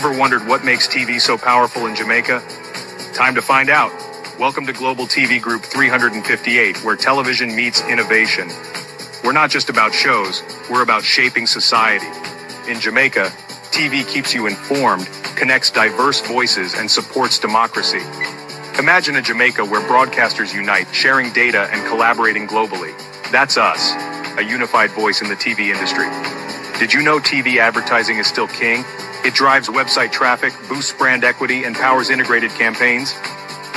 Ever wondered what makes TV so powerful in Jamaica? Time to find out. Welcome to Global TV Group 358, where television meets innovation. We're not just about shows, we're about shaping society. In Jamaica, TV keeps you informed, connects diverse voices, and supports democracy. Imagine a Jamaica where broadcasters unite, sharing data and collaborating globally. That's us, a unified voice in the TV industry. Did you know TV advertising is still king? It drives website traffic, boosts brand equity, and powers integrated campaigns.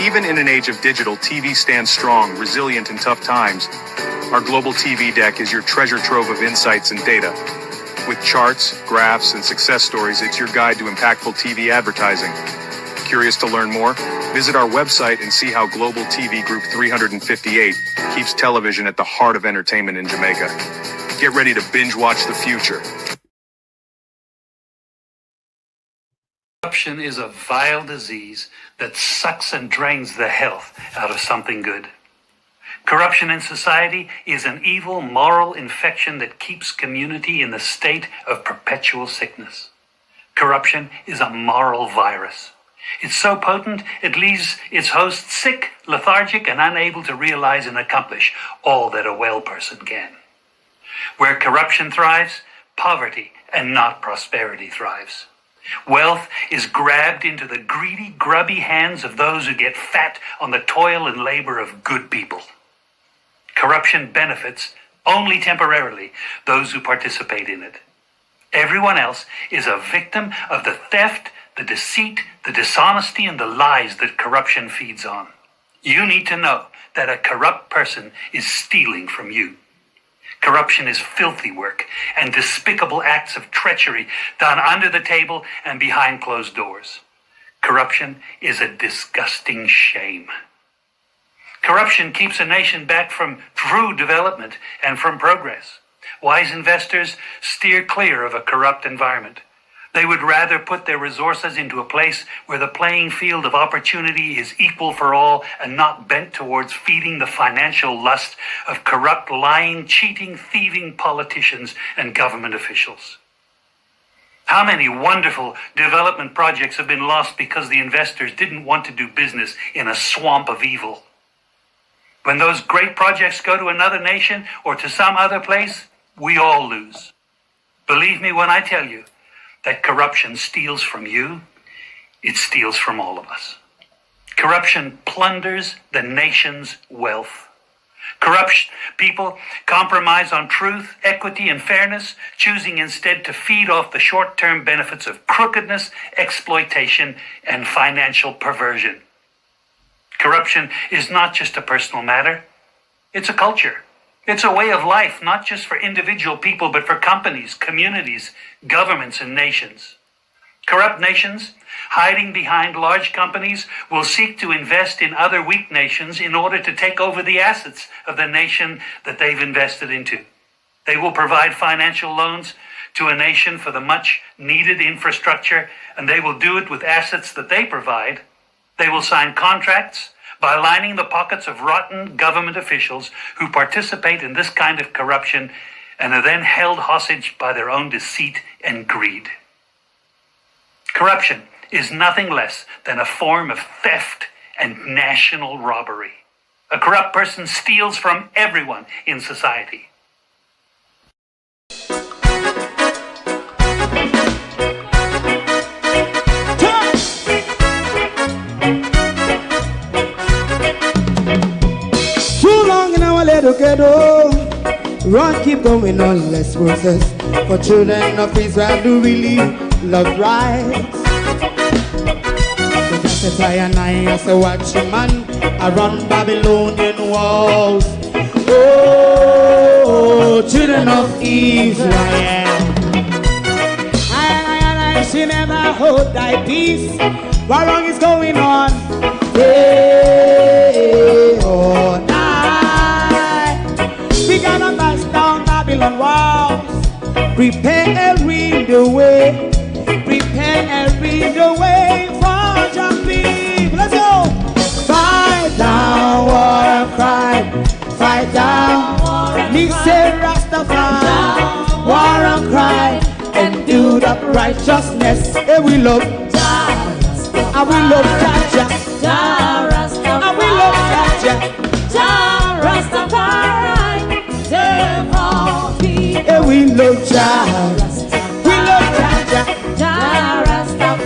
Even in an age of digital, TV stands strong, resilient in tough times. Our Global TV Deck is your treasure trove of insights and data. With charts, graphs, and success stories, it's your guide to impactful TV advertising. Curious to learn more? Visit our website and see how Global TV Group 358 keeps television at the heart of entertainment in Jamaica. Get ready to binge watch the future. Corruption is a vile disease that sucks and drains the health out of something good. Corruption in society is an evil moral infection that keeps community in the state of perpetual sickness. Corruption is a moral virus. It's so potent, it leaves its host sick, lethargic, and unable to realize and accomplish all that a well person can. Where corruption thrives, poverty and not prosperity thrives. Wealth is grabbed into the greedy, grubby hands of those who get fat on the toil and labor of good people. Corruption benefits, only temporarily, those who participate in it. Everyone else is a victim of the theft, the deceit, the dishonesty, and the lies that corruption feeds on. You need to know that a corrupt person is stealing from you. Corruption is filthy work and despicable acts of treachery done under the table and behind closed doors. Corruption is a disgusting shame. Corruption keeps a nation back from true development and from progress. Wise investors steer clear of a corrupt environment. They would rather put their resources into a place where the playing field of opportunity is equal for all and not bent towards feeding the financial lust of corrupt, lying, cheating, thieving politicians and government officials. How many wonderful development projects have been lost because the investors didn't want to do business in a swamp of evil? When those great projects go to another nation or to some other place, we all lose. Believe me when I tell you that corruption steals from you, it steals from all of us. Corruption plunders the nation's wealth. Corrupt people compromise on truth, equity, and fairness, choosing instead to feed off the short-term benefits of crookedness, exploitation, and financial perversion. Corruption is not just a personal matter, it's a culture. It's a way of life, not just for individual people, but for companies, communities, governments, and nations. Corrupt nations, hiding behind large companies, will seek to invest in other weak nations in order to take over the assets of the nation that they've invested into. They will provide financial loans to a nation for the much-needed infrastructure, and they will do it with assets that they provide. They will sign contracts by lining the pockets of rotten government officials who participate in this kind of corruption and are then held hostage by their own deceit and greed. Corruption is nothing less than a form of theft and national robbery. A corrupt person steals from everyone in society. Ghetto, run, keep going on, less process. For children of Israel who really love rights. So just a and I as a watching man around Babylonian walls. Oh, children of Israel. I she never hold thy peace. What wrong is going on? Hey, oh, we gotta bust down Babylon walls. Prepare and read the way. Prepare and read the way for your people. Let's go. Fight down war cry. Fight down. Me say Rastafari. War and cry and do the righteousness. And we love Jah, and we love Jah, and we love Jah, Jah Rastafari, save all people. and we love Jah, we love Jah, Jah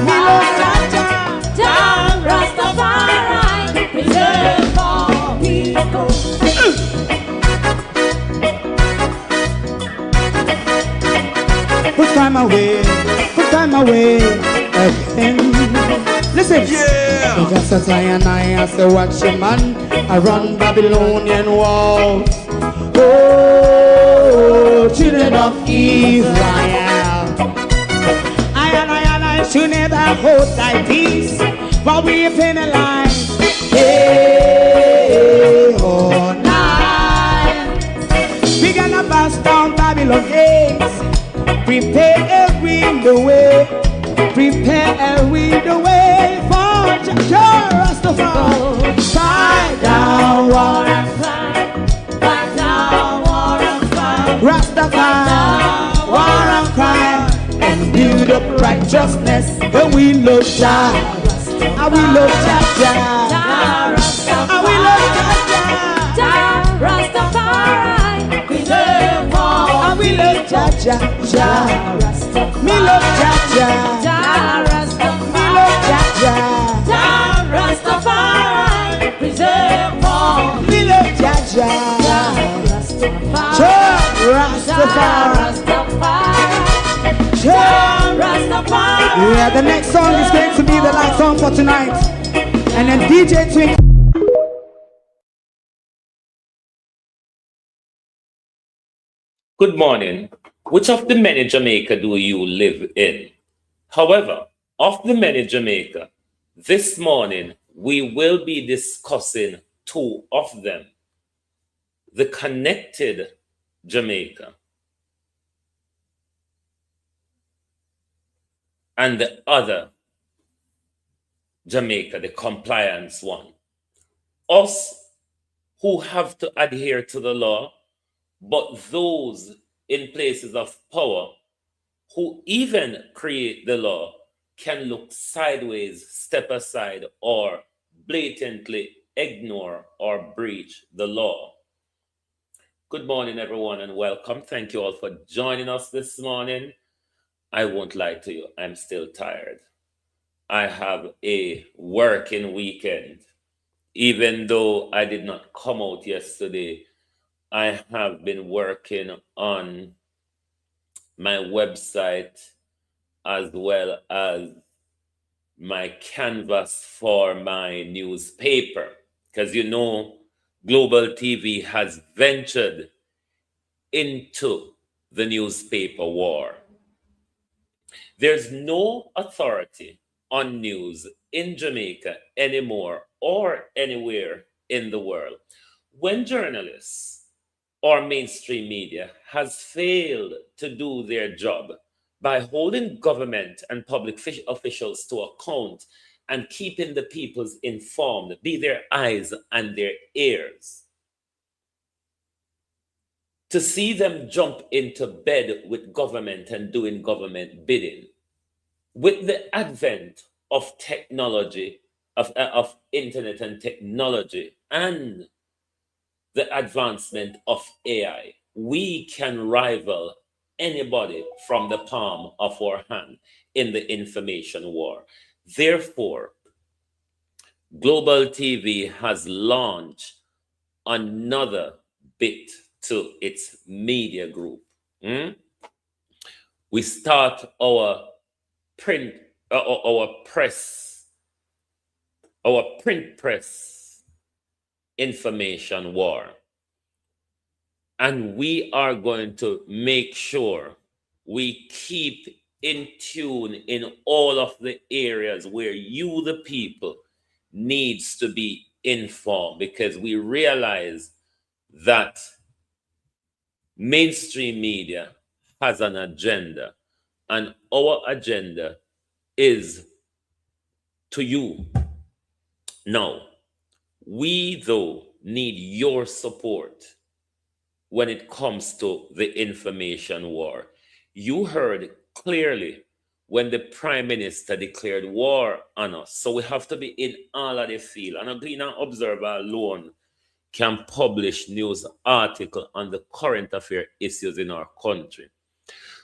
we love Rastafari, Jah. Jah Rastafari, save all people. Put time away again. Listen, Yeah. just as I and I say, watch your man, I run Babylonian walls. Oh, children of Israel, I should never hold thy peace, but we penalize. Hey, oh, night. We gonna bust down Babylon gates. Prepare the way, prepare the way for Jah Rastafari. Fight down war and Fight down war and fight, Rastafari, war and crime, and build up righteousness. And we love Jah, and we love Jah, Jah and we love Rastafari, Jah, Jah Rastafari, preserve all and we love Jah, Jah. Me love Jah, Jah me Rastafari, love Jah, Jah Rastafari, preserve all. me love Jah, Jah Rastafari, Jah Rastafari, Jah. Rastafari. Yeah, the next song is going to be the last song for tonight, and then DJ Twink. Good morning. Which of the many Jamaica do you live in? However, of the many Jamaica, this morning we will be discussing two of them. The connected Jamaica and the other Jamaica, the compliance one. Us who have to adhere to the law, but those in places of power who even create the law can look sideways, step aside, or blatantly ignore or breach the law. Good morning, everyone, and welcome. Thank you all for joining us this morning. I won't lie to you, I'm still tired. I have a working weekend. Even though I did not come out yesterday, I have been working on my website as well as my canvas for my newspaper. Because you know, Global TV has ventured into the newspaper war. There's no authority on news in Jamaica anymore or anywhere in the world. When journalists or mainstream media has failed to do their job by holding government and public officials to account and keeping the peoples informed, be their eyes and their ears, to see them jump into bed with government and doing government bidding, with the advent of technology, of internet and technology, and the advancement of AI, we can rival anybody from the palm of our hand in the information war. Therefore, Global TV has launched another bit to its media group. We start our print press information war, and we are going to make sure we keep in tune in all of the areas where you, the people, needs to be informed, because we realize that mainstream media has an agenda, and our agenda is to you. Now, we though need your support when it comes to the information war. You heard clearly when the Prime Minister declared war on us. So we have to be in all of the field. And a Gleaner Observer alone can publish news article on the current affair issues in our country.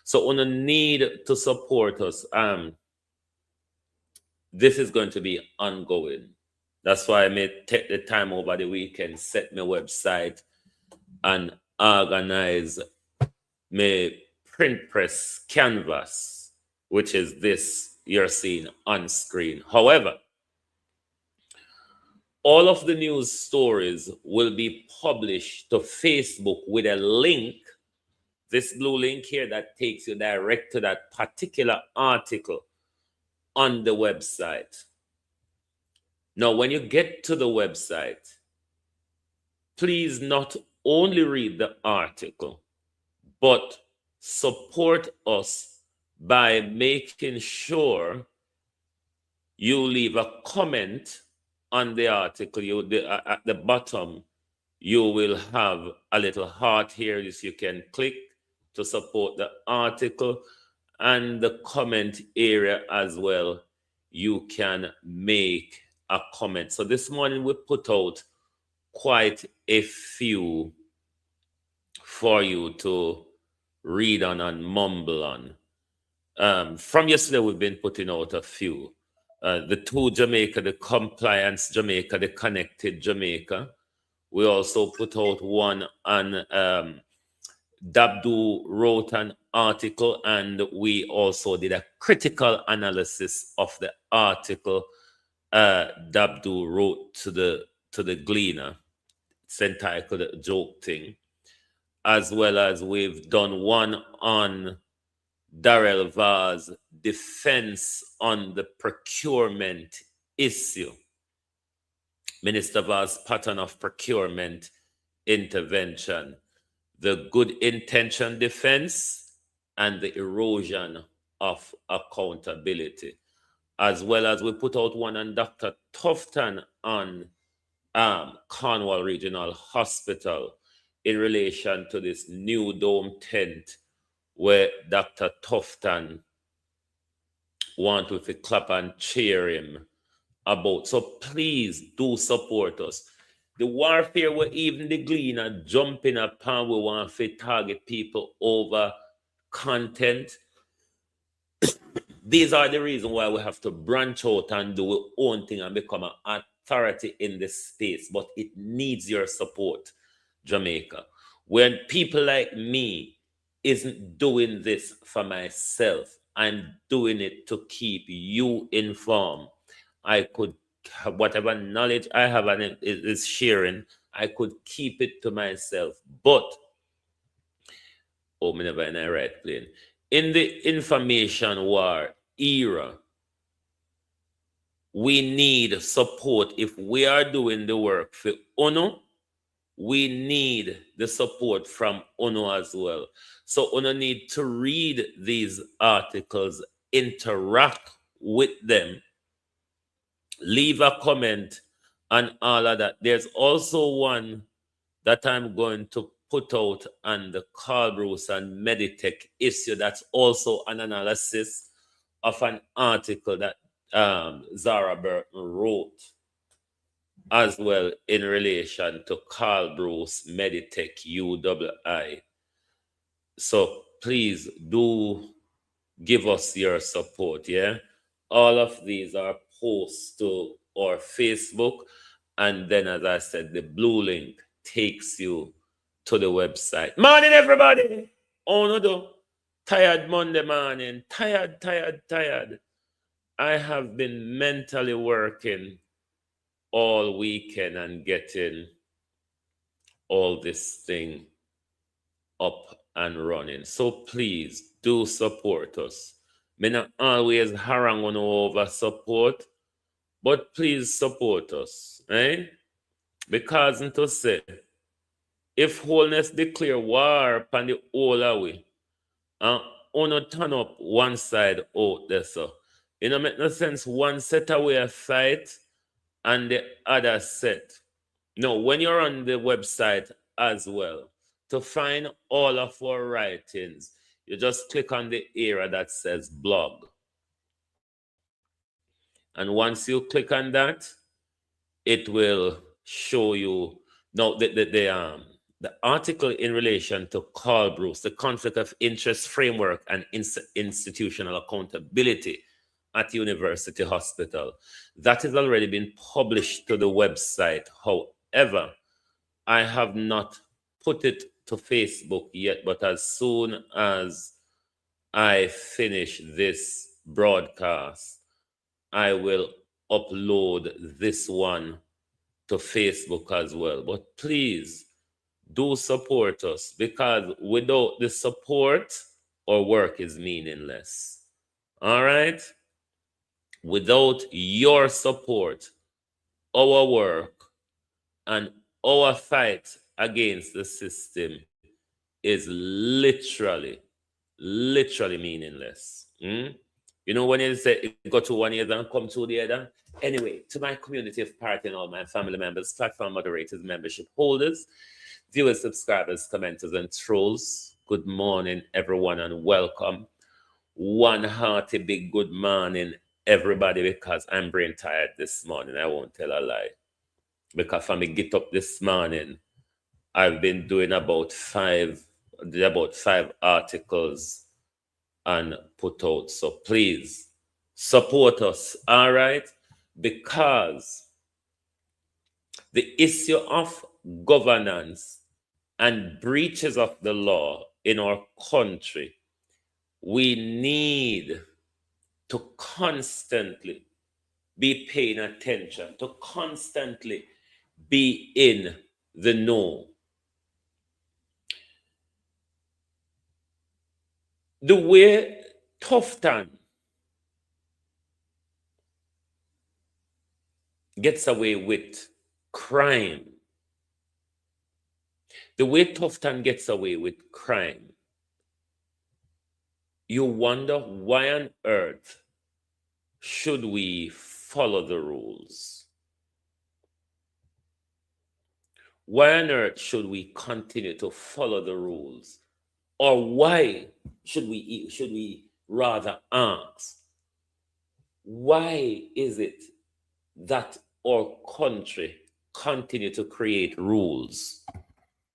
So on a need to support us, this is going to be ongoing. That's why I may take the time over the weekend, set my website and organize my print press canvas, which is this you're seeing on screen. However, all of the news stories will be published to Facebook with a link, this blue link here that takes you direct to that particular article on the website. Now, when you get to the website, please not only read the article, but support us by making sure you leave a comment on the article. At the bottom, you will have a little heart here. You can click to support the article, and the comment area as well. You can make a comment. So this morning we put out quite a few for you to read on and mumble on. From yesterday, we've been putting out a few. The two Jamaica, the compliance Jamaica, the connected Jamaica. We also put out one on Dabdu wrote an article, and we also did a critical analysis of the article Dabdu wrote to the Gleaner. It's entitled "A Joke Thing," as well as we've done one on Darrell Vaz defense on the procurement issue. Minister Vaz pattern of procurement intervention, the good intention defense, and the erosion of accountability. As well as we put out one on Dr. Tufton on Cornwall Regional Hospital in relation to this new dome tent where Dr. Tufton wanted to clap and cheer him about. So please do support us. The warfare where even the Gleaner jumping upon, we want to target people over content. These are the reasons why we have to branch out and do our own thing and become an authority in this space. But it needs your support, Jamaica. When people like me isn't doing this for myself, I'm doing it to keep you informed. I could, whatever knowledge I have and it is sharing, I could keep it to myself. But, me never in a right plane. In the information war era, we need support. If we are doing the work for UNO, we need the support from UNO as well. So UNO need to read these articles, interact with them, leave a comment, and all of that. There's also one that I'm going to put out on the Carl Bruce and Meditech issue. That's also an analysis of an article that Zara Burton wrote as well in relation to Carl Bruce Meditech UWI. So please do give us your support, yeah? All of these are posts to our Facebook, and then, as I said, the blue link takes you to the website. Morning, everybody! Oh, no, do. Tired Monday morning. Tired. I have been mentally working all weekend and getting all this thing up and running. So please do support us. Me not always harang on over support, but please support us, eh? Because to say, if wholeness declare war upon the whole away, and uno turn up one side out there, so it don't make no sense one set away a fight and the other set. No, when you're on the website as well, to find all of our writings, you just click on the area that says blog. And once you click on that, it will show you now the article in relation to Carl Bruce, the conflict of interest framework and institutional accountability at University Hospital. That has already been published to the website. However, I have not put it to Facebook yet, but as soon as I finish this broadcast, I will upload this one to Facebook as well. But please do support us, because without the support, our work is meaningless. All right? Without your support, our work and our fight against the system is literally meaningless. You know, when you say it go to one ear and come to the other. Anyway, to my community of party and all my family members, platform moderators, membership holders, viewers, subscribers, commenters, and trolls, good morning, everyone, and welcome. One hearty big good morning, everybody, because I'm brain tired this morning. I won't tell a lie. Because when I get up this morning, I've been doing about five articles and put out. So please support us, all right? Because the issue of governance and breaches of the law in our country, we need to constantly be paying attention, to constantly be in the know. The way Tufton gets away with crime, the way Tufton gets away with crime, you wonder why on earth should we follow the rules? Why on earth should we continue to follow the rules? Or why should we rather ask, why is it that our country continue to create rules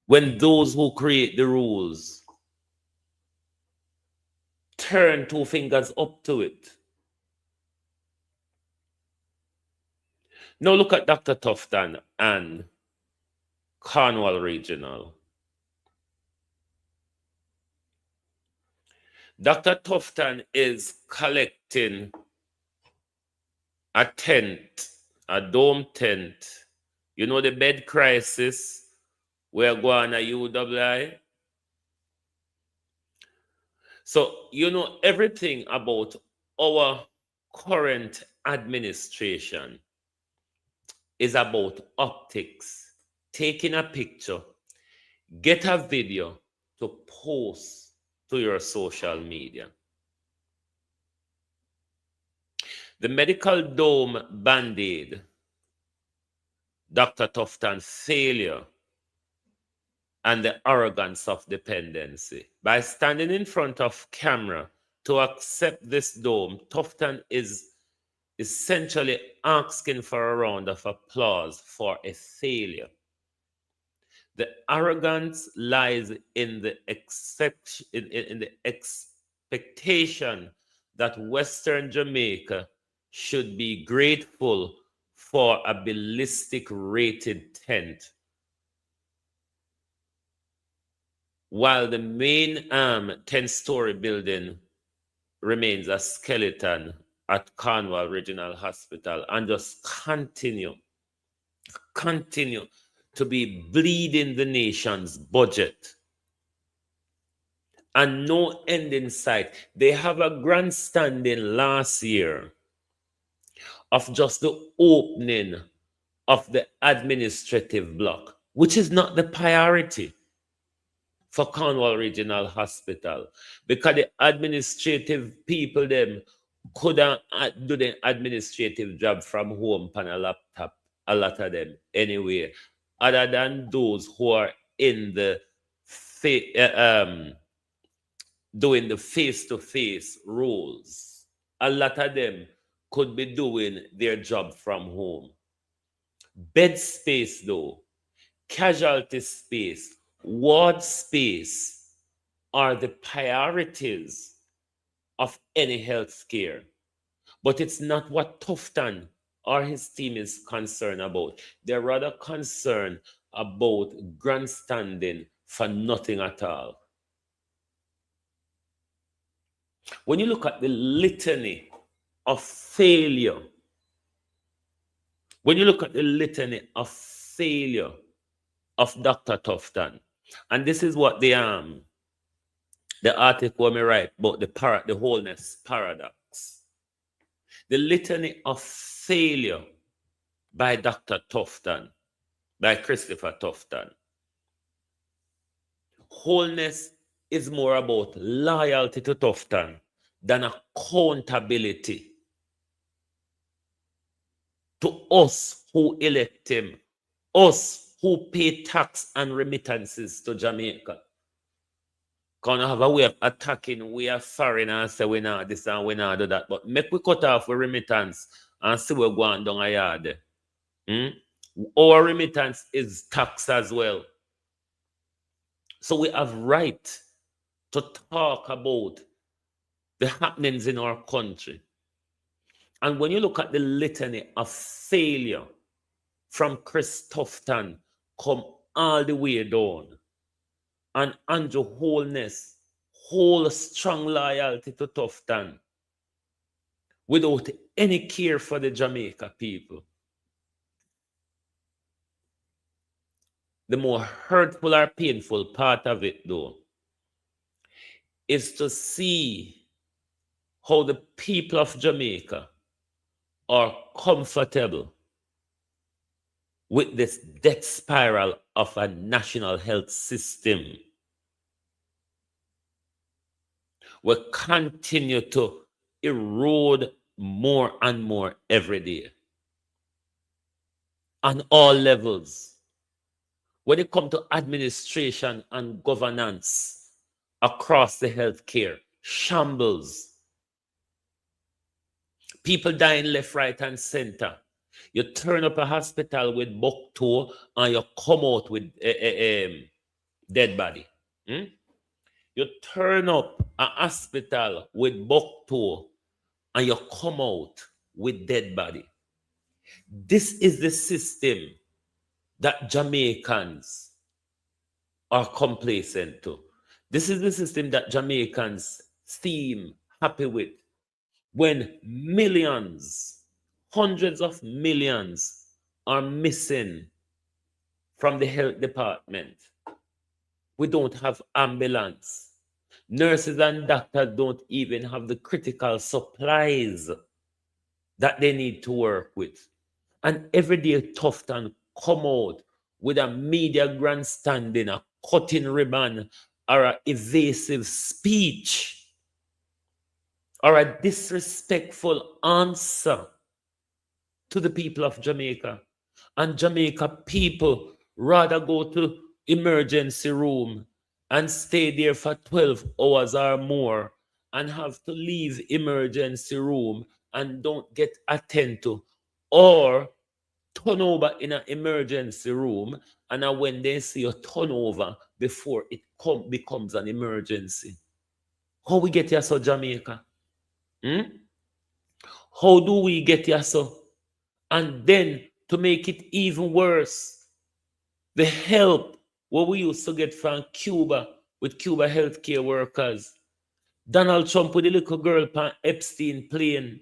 when those who create the rules turn two fingers up to it? Now look at Dr. Tufton and Cornwall Regional. Dr. Tufton is collecting a tent, a dome tent. You know the bed crisis we're going to UWI? So you know everything about our current administration is about optics. Taking a picture, get a video to post to your social media. The medical dome band-aid, Dr. Tufton's failure and the arrogance of dependency. By standing in front of camera to accept this dome, Tufton is essentially asking for a round of applause for a failure. The arrogance lies in the expectation that Western Jamaica should be grateful for a ballistic rated tent, while the main 10-story building remains a skeleton at Cornwall Regional Hospital, and just continue to be bleeding the nation's budget. And no end in sight. They have a grandstanding last year of just the opening of the administrative block, which is not the priority for Cornwall Regional Hospital, because the administrative people them could do the administrative job from home on a laptop, a lot of them anyway, other than those who are in the doing the face-to-face roles. A lot of them could be doing their job from home. Bed space, though, casualty space, ward space are the priorities of any health care. But it's not what Tufton or his team is concerned about. They're rather concerned about grandstanding for nothing at all. When you look at the litany of failure, when you look at the litany of failure of Dr. Tufton, and this is what the article me write about the wholeness paradox. The litany of failure by Dr. Tufton, by Christopher Tufton. Wholeness is more about loyalty to Tufton than accountability to us who elect him, us who pay tax and remittances to Jamaica. Can have a way of attacking, we are foreign and say we not this and we not do that. But make we cut off with remittance and see we're going down a yard. Our remittance is tax as well. So we have right to talk about the happenings in our country. And when you look at the litany of failure from Chris Tufton, come all the way down, and Andrew Wholeness, whole strong loyalty to Tufton, without any care for the Jamaica people. The more hurtful or painful part of it, though, is to see how the people of Jamaica are comfortable with this death spiral of a national health system. We continue to erode more and more every day on all levels. When it comes to administration and governance across the healthcare, shambles. People dying left, right, and center. You turn up a hospital with buck toe and you come out with a dead body. You turn up a hospital with buck toe and you come out with dead body. This is the system that Jamaicans are complacent to. This is the system that Jamaicans seem happy with. When millions, hundreds of millions are missing from the health department. We don't have ambulance. Nurses and doctors don't even have the critical supplies that they need to work with. And every day Tufton come out with a media grandstanding, a cutting ribbon, or an evasive speech, or a disrespectful answer to the people of Jamaica. And Jamaica people rather go to emergency room and stay there for 12 hours or more and have to leave emergency room and don't get attended to, or turn over in an emergency room, and when they see a turnover before it becomes an emergency. How we get here so, Jamaica? How do we get here so? And then to make it even worse, the help what we used to get from Cuba with Cuba healthcare workers. Donald Trump with the little girl on Epstein plane.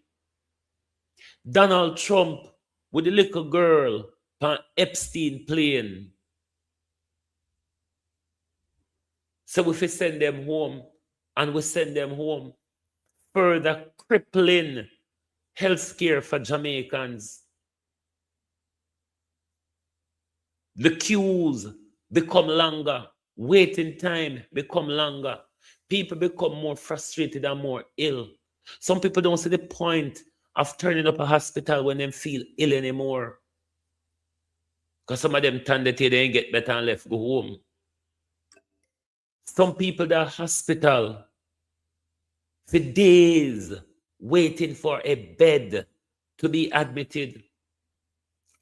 Donald Trump with the little girl on Epstein plane. So if we send them home, and we send them home, further crippling healthcare for Jamaicans. The queues become longer, waiting time become longer. People become more frustrated and more ill. Some people don't see the point of turning up a hospital when they feel ill anymore. Because some of them turn the day, they ain't get better and left go home. Some people that are hospital for days waiting for a bed to be admitted.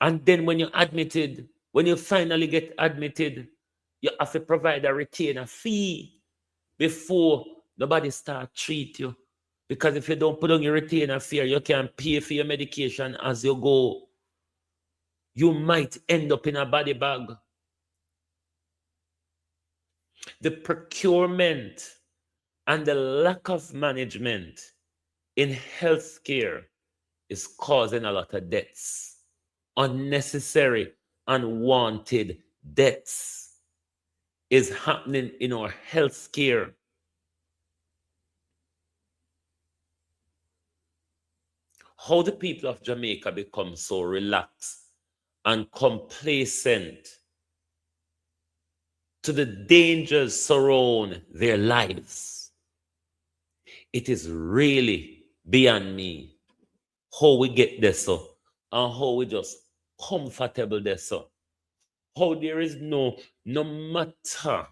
And then when you're admitted, when you finally get admitted, you have to provide a retainer fee before nobody start treat you. Because if you don't put on your retainer fee, you can't pay for your medication as you go. You might end up in a body bag. The procurement and the lack of management in healthcare is causing a lot of deaths. Unnecessary, unwanted deaths is happening in our healthcare. How the people of Jamaica become so relaxed and complacent to the dangers surround their lives. It is really beyond me how we get there so, and how we just comfortable there so. How there is no matter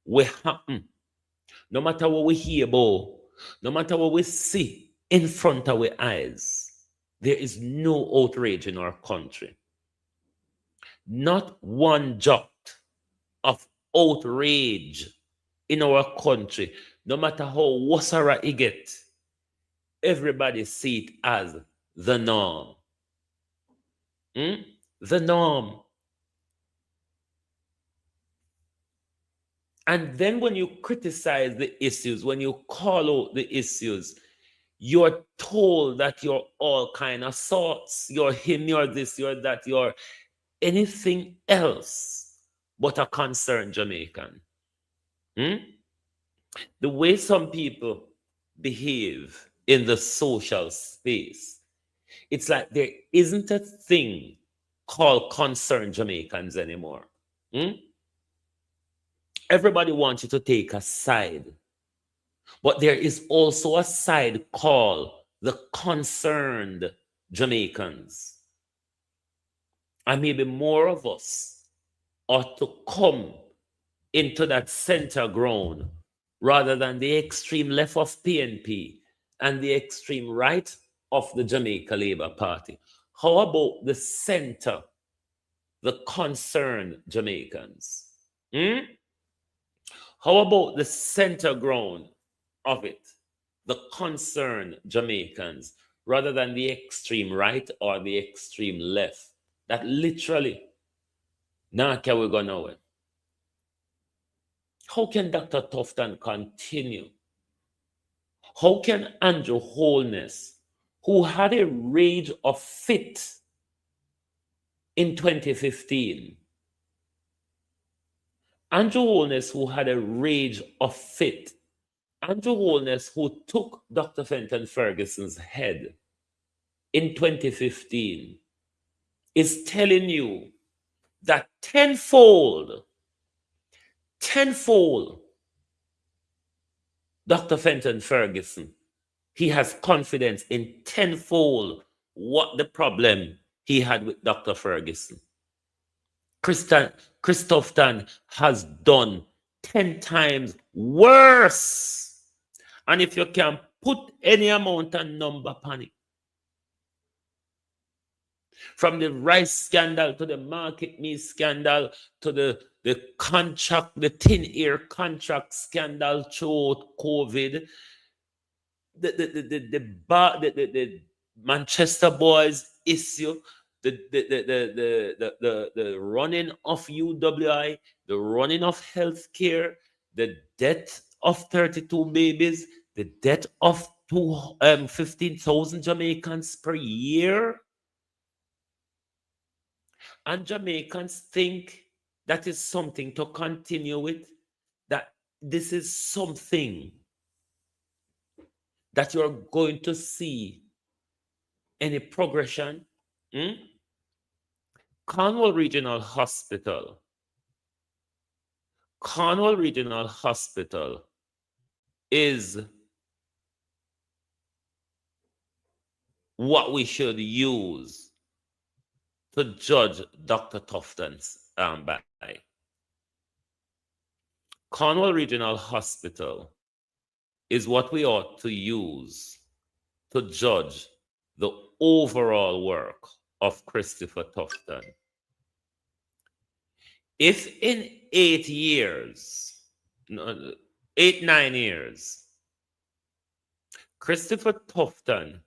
what happen, no matter what we hear about, no matter what we see in front of our eyes, there is no outrage in our country. Not one jot of outrage in our country, no matter how wasara it get, everybody see it as the norm. The norm. And then when you criticize the issues, when you call out the issues, you're told that you're all kind of sorts. You're him, you're this, you're that, you're anything else but a concerned Jamaican. The way some people behave in the social space, it's like there isn't a thing called concerned Jamaicans anymore. Everybody wants you to take a side. But there is also a side called the concerned Jamaicans. And maybe more of us ought to come into that center ground rather than the extreme left of PNP and the extreme right of the Jamaica Labour Party. How about the center, the concerned Jamaicans? How about the center ground of it, the concerned Jamaicans, rather than the extreme right or the extreme left? That literally, now can we go nowhere? How can Dr. Tufton continue? How can Andrew Holness, who had a rage of fit in 2015, Andrew Holness, who had a rage of fit, Andrew Holness, who took Dr. Fenton Ferguson's head in 2015, is telling you that tenfold, Dr. Fenton Ferguson, he has confidence in tenfold what the problem he had with Dr. Ferguson. Christopherton has done 10 times worse. And if you can put any amount of number upon it, from the rice scandal to the market meat scandal to the contract, the tin air contract scandal throughout COVID, the Manchester boys issue, the running of UWI, the running of healthcare, the death of 32 babies, the death of 15,000 Jamaicans per year. And Jamaicans think that is something to continue with, that this is something that you're going to see any progression. Cornwall Regional Hospital is what we should use to judge Dr. Tufton's by. Cornwall Regional Hospital is what we ought to use to judge the overall work of Christopher Tufton. If in 8 years, 9 years, Christopher Tufton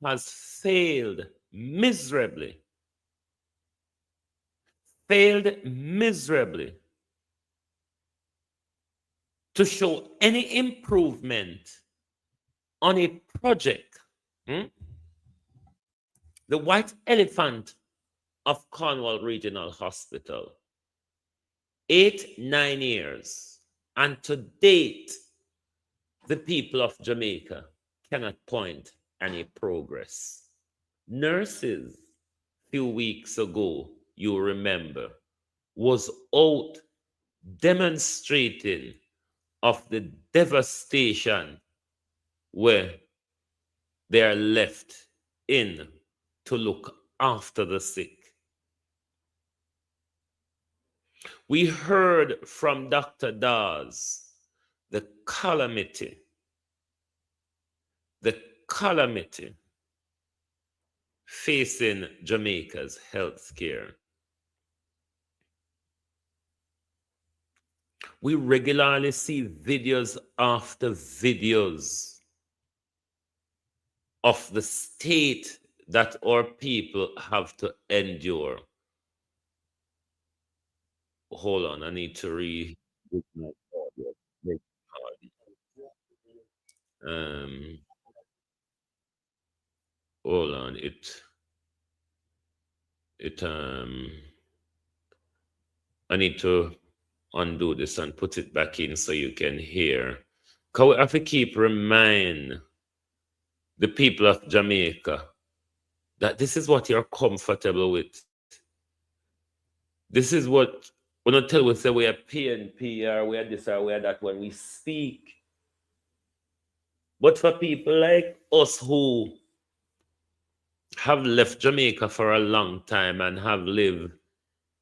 has failed miserably to show any improvement on a project, the white elephant of Cornwall Regional Hospital, 9 years, and to date, the people of Jamaica cannot point any progress. Nurses, few weeks ago, you remember, was out demonstrating of the devastation where they are left in to look after the sick. We heard from Dr. Dawes the calamity facing Jamaica's health care. We regularly see videos after videos of the state that our people have to endure. Hold on, I need to read my audio. Hold on, I need to undo this and put it back in so you can hear. Because we have to keep remind the people of Jamaica that this is what you're comfortable with. This is what, when I tell we say we are PNP or we are this or we are that when we speak. But for people like us who have left Jamaica for a long time and have lived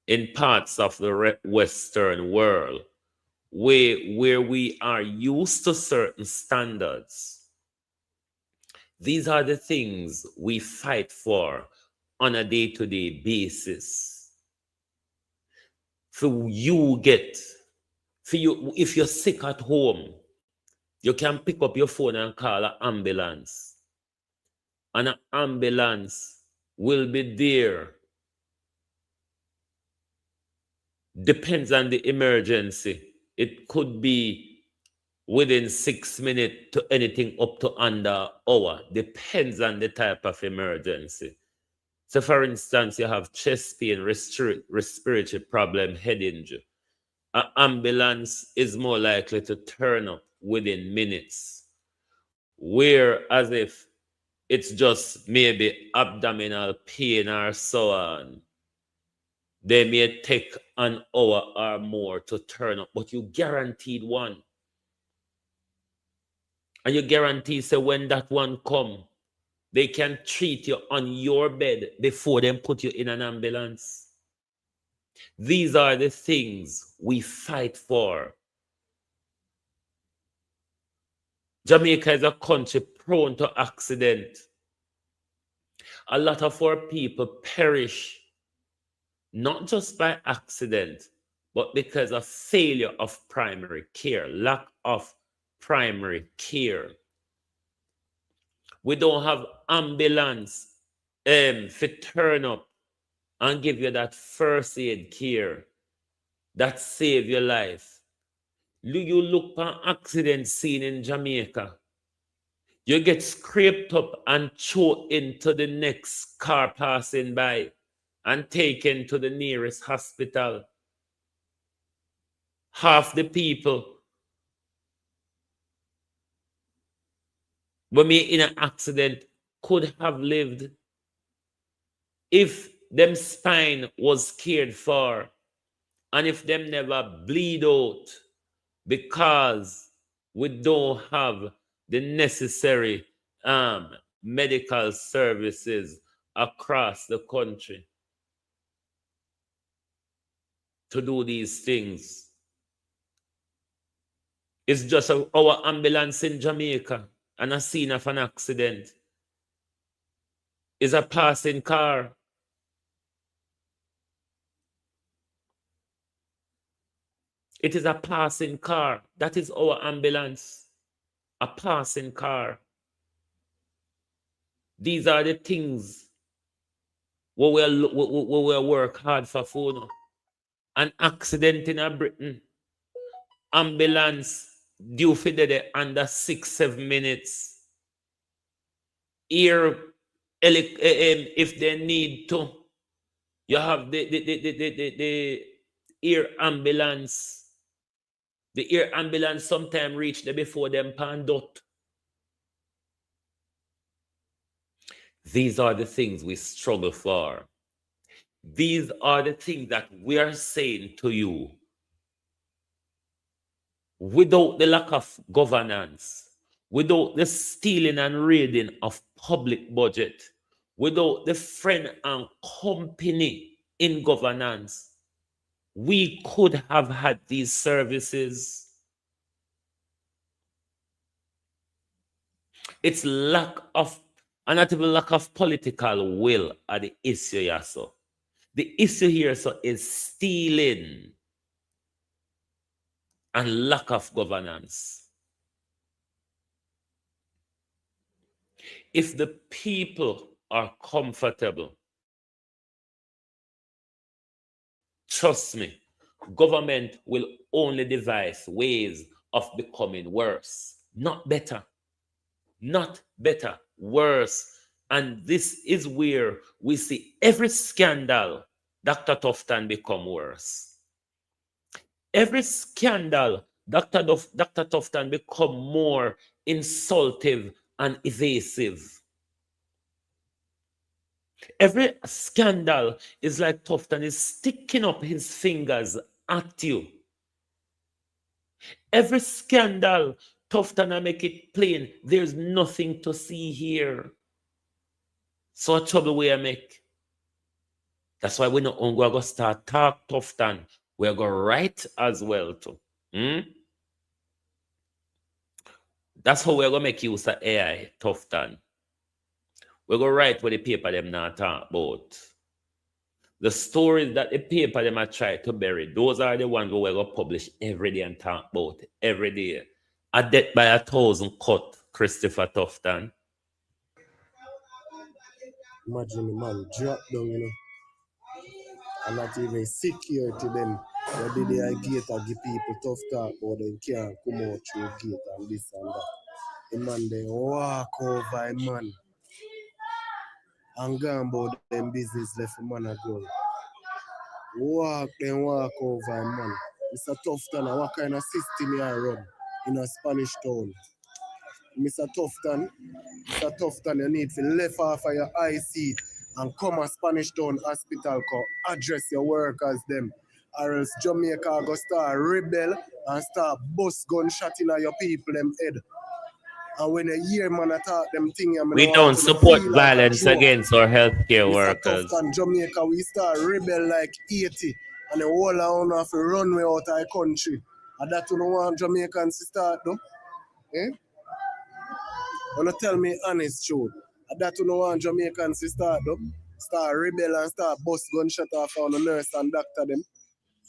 in parts of the Western world where we are used to certain standards, these are the things we fight for on a day-to-day basis. If you're sick at home, you can pick up your phone and call an ambulance. And an ambulance will be there. Depends on the emergency. It could be within 6 minutes to anything up to under an hour. Depends on the type of emergency. So for instance, you have chest pain, respiratory problem, head injury. An ambulance is more likely to turn up within minutes. Whereas if it's just maybe abdominal pain or so on, they may take an hour or more to turn up, but you guaranteed one. And you guarantee, say, when that one come, they can treat you on your bed before they put you in an ambulance. These are the things we fight for. Jamaica is a country prone to accident. A lot of our people perish, not just by accident, but because of failure of primary care, lack of primary care. We don't have ambulance to turn up and give you that first aid care that save your life. You look for an accident scene in Jamaica, you get scraped up and thrown into the next car passing by and taken to the nearest hospital. Half the people when we in an accident could have lived if them spine was cared for and if them never bleed out because we don't have the necessary medical services across the country to do these things. It's just our ambulance in Jamaica and a scene of an accident. is a passing car. It is a passing car. That is our ambulance. A passing car. These are the things where we work hard for food. An accident in a Britain. Ambulance due for the under 6-7 minutes. Here, if they need to, you have the air ambulance. The air ambulance sometimes reach there before them pan dot. These are the things we struggle for. These are the things that we are saying to you. Without the lack of governance, without the stealing and raiding of public budget, without the friend and company in governance, we could have had these services. It's lack of, and not even lack of political will are the issue here. So the issue here is stealing and lack of governance. If the people are comfortable, trust me, government will only devise ways of becoming worse, not better. Not better, worse. And this is where we see every scandal, Dr. Tufton, become worse. Every scandal, Dr. Tufton become more insultive and evasive. Every scandal is like Tufton is sticking up his fingers at you. Every scandal, Tufton, I make it plain, there's nothing to see here. So a trouble we make. That's why we're not going to start talk Tufton. We're going to write as well too. That's how we're going to make use of AI, Tufton. We're going to write what the paper them not talk about. The stories that the paper them are trying to bury, those are the ones we're going to publish every day and talk about every day. A death by 1,000 cut, Christopher Tufton. Imagine the man drop down, you know, and not even security them. But did they gate and give people tough talk about them can't come out through gate and this and that. The man they walk over a man and go about them business left a man a go. Walk over a man. Mr. Tufton, what kind of system you run in a Spanish town? Mr. Tufton, you need to lift off of your eye seat and come a Spanish Town Hospital, address your workers them. Or else Jamaica go start rebel and start bust gunshot in your people them head. And when a year man attack them thing, we don't support violence against our healthcare workers. Tufton, Jamaica, we start rebel like 80 and the whole on have to runway out of the country. And that you don't want Jamaicans to start though? Eh? Wanna tell me honest truth. That you don't want Jamaicans to start up, start rebel and start bust gunshot off on the nurse and doctor them.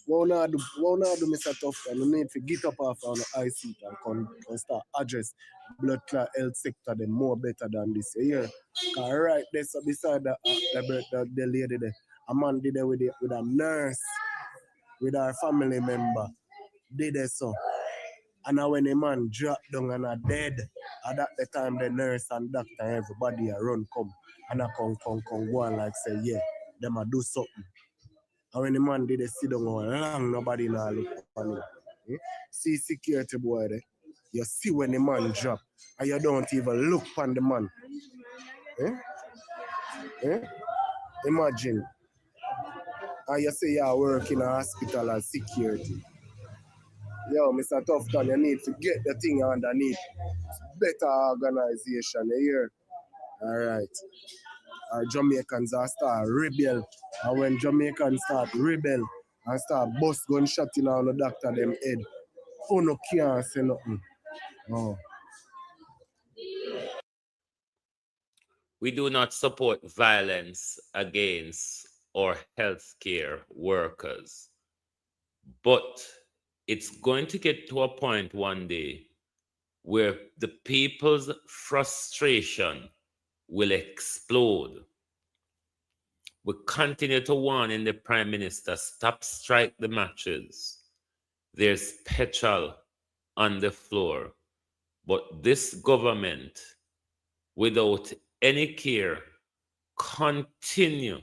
What not do Mr. Tufton? You need to get up off on the eye seat and start address blood clot health sector them more better than this year. Cause right there so beside the lady there, a man did it with a nurse, with our family member. Did it so. And now when a man drop down and are dead, at that the time the nurse and doctor, everybody a run come. And I come go and like say, yeah, them a do something. And when the man did it sit down long, nobody now look on him. See security boy there. You see when the man drop, and you don't even look on the man. Imagine. And you say you work in a hospital as security. Yo, Mr. Tufton, you need to get the thing underneath. Better organization here. Alright. Our Jamaicans are start rebel. And when Jamaicans start rebel and start bust gunshot in on the doctor them head, who no can't say nothing. Oh. We do not support violence against our healthcare workers. But it's going to get to a point one day where the people's frustration will explode. We continue to warn in the Prime Minister, stop strike the matches. There's petrol on the floor. But this government, without any care, continue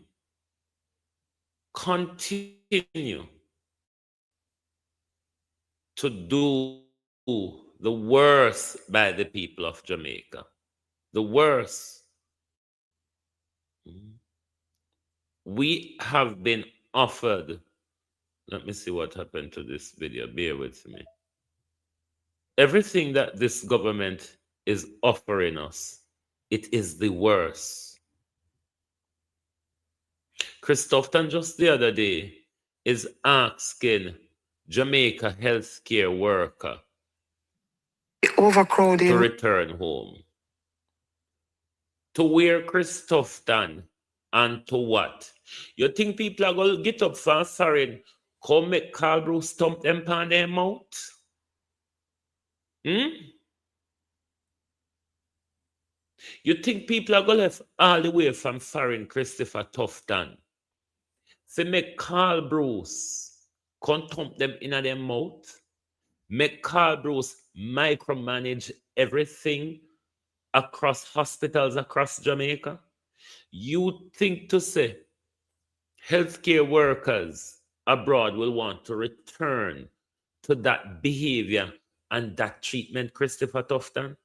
to do the worst by the people of Jamaica. The worst. We have been offered, let me see what happened to this video, bear with me. Everything that this government is offering us, it is the worst. Christopherton just the other day is asking Jamaica healthcare worker overcrowding to return home. To where, Christopherton, and to what? You think people are going to get up for foreign, come make Carl Bruce stump them on their mouth? You think people are going to left all the way from foreign Christopher Tufton? So make Carl Bruce come thump them in their mouth? Make Carl Bruce micromanage everything across hospitals across Jamaica? You think to say healthcare workers abroad will want to return to that behavior and that treatment, Christopher Tufton?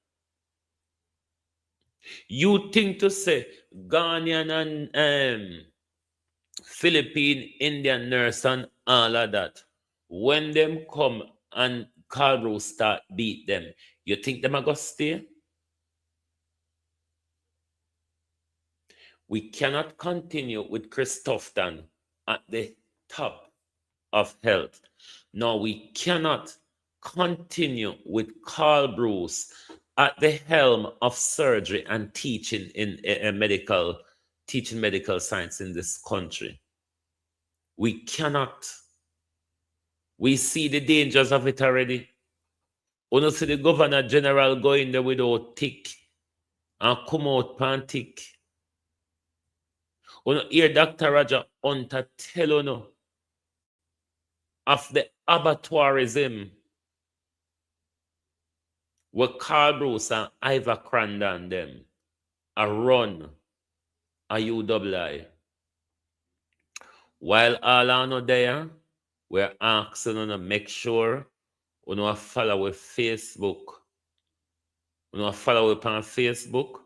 You think to say Ghanaian and Philippine, Indian nurse and all of that, when them come and Carl start beat them, you think them are going to stay? We cannot continue with Christopherton at the top of health. No, we cannot continue with Carl Bruce at the helm of surgery and teaching in medical science in this country. We cannot. We see the dangers of it already. We don't see the Governor General going there without tick and come out pan tick. We don't hear Dr. Roger Hunter tell you of the abattoirism where Carl Bruce and Ivor Crandon them a run a UWI. While all are not there, we're asking you to make sure you follow with Facebook. You follow up on Facebook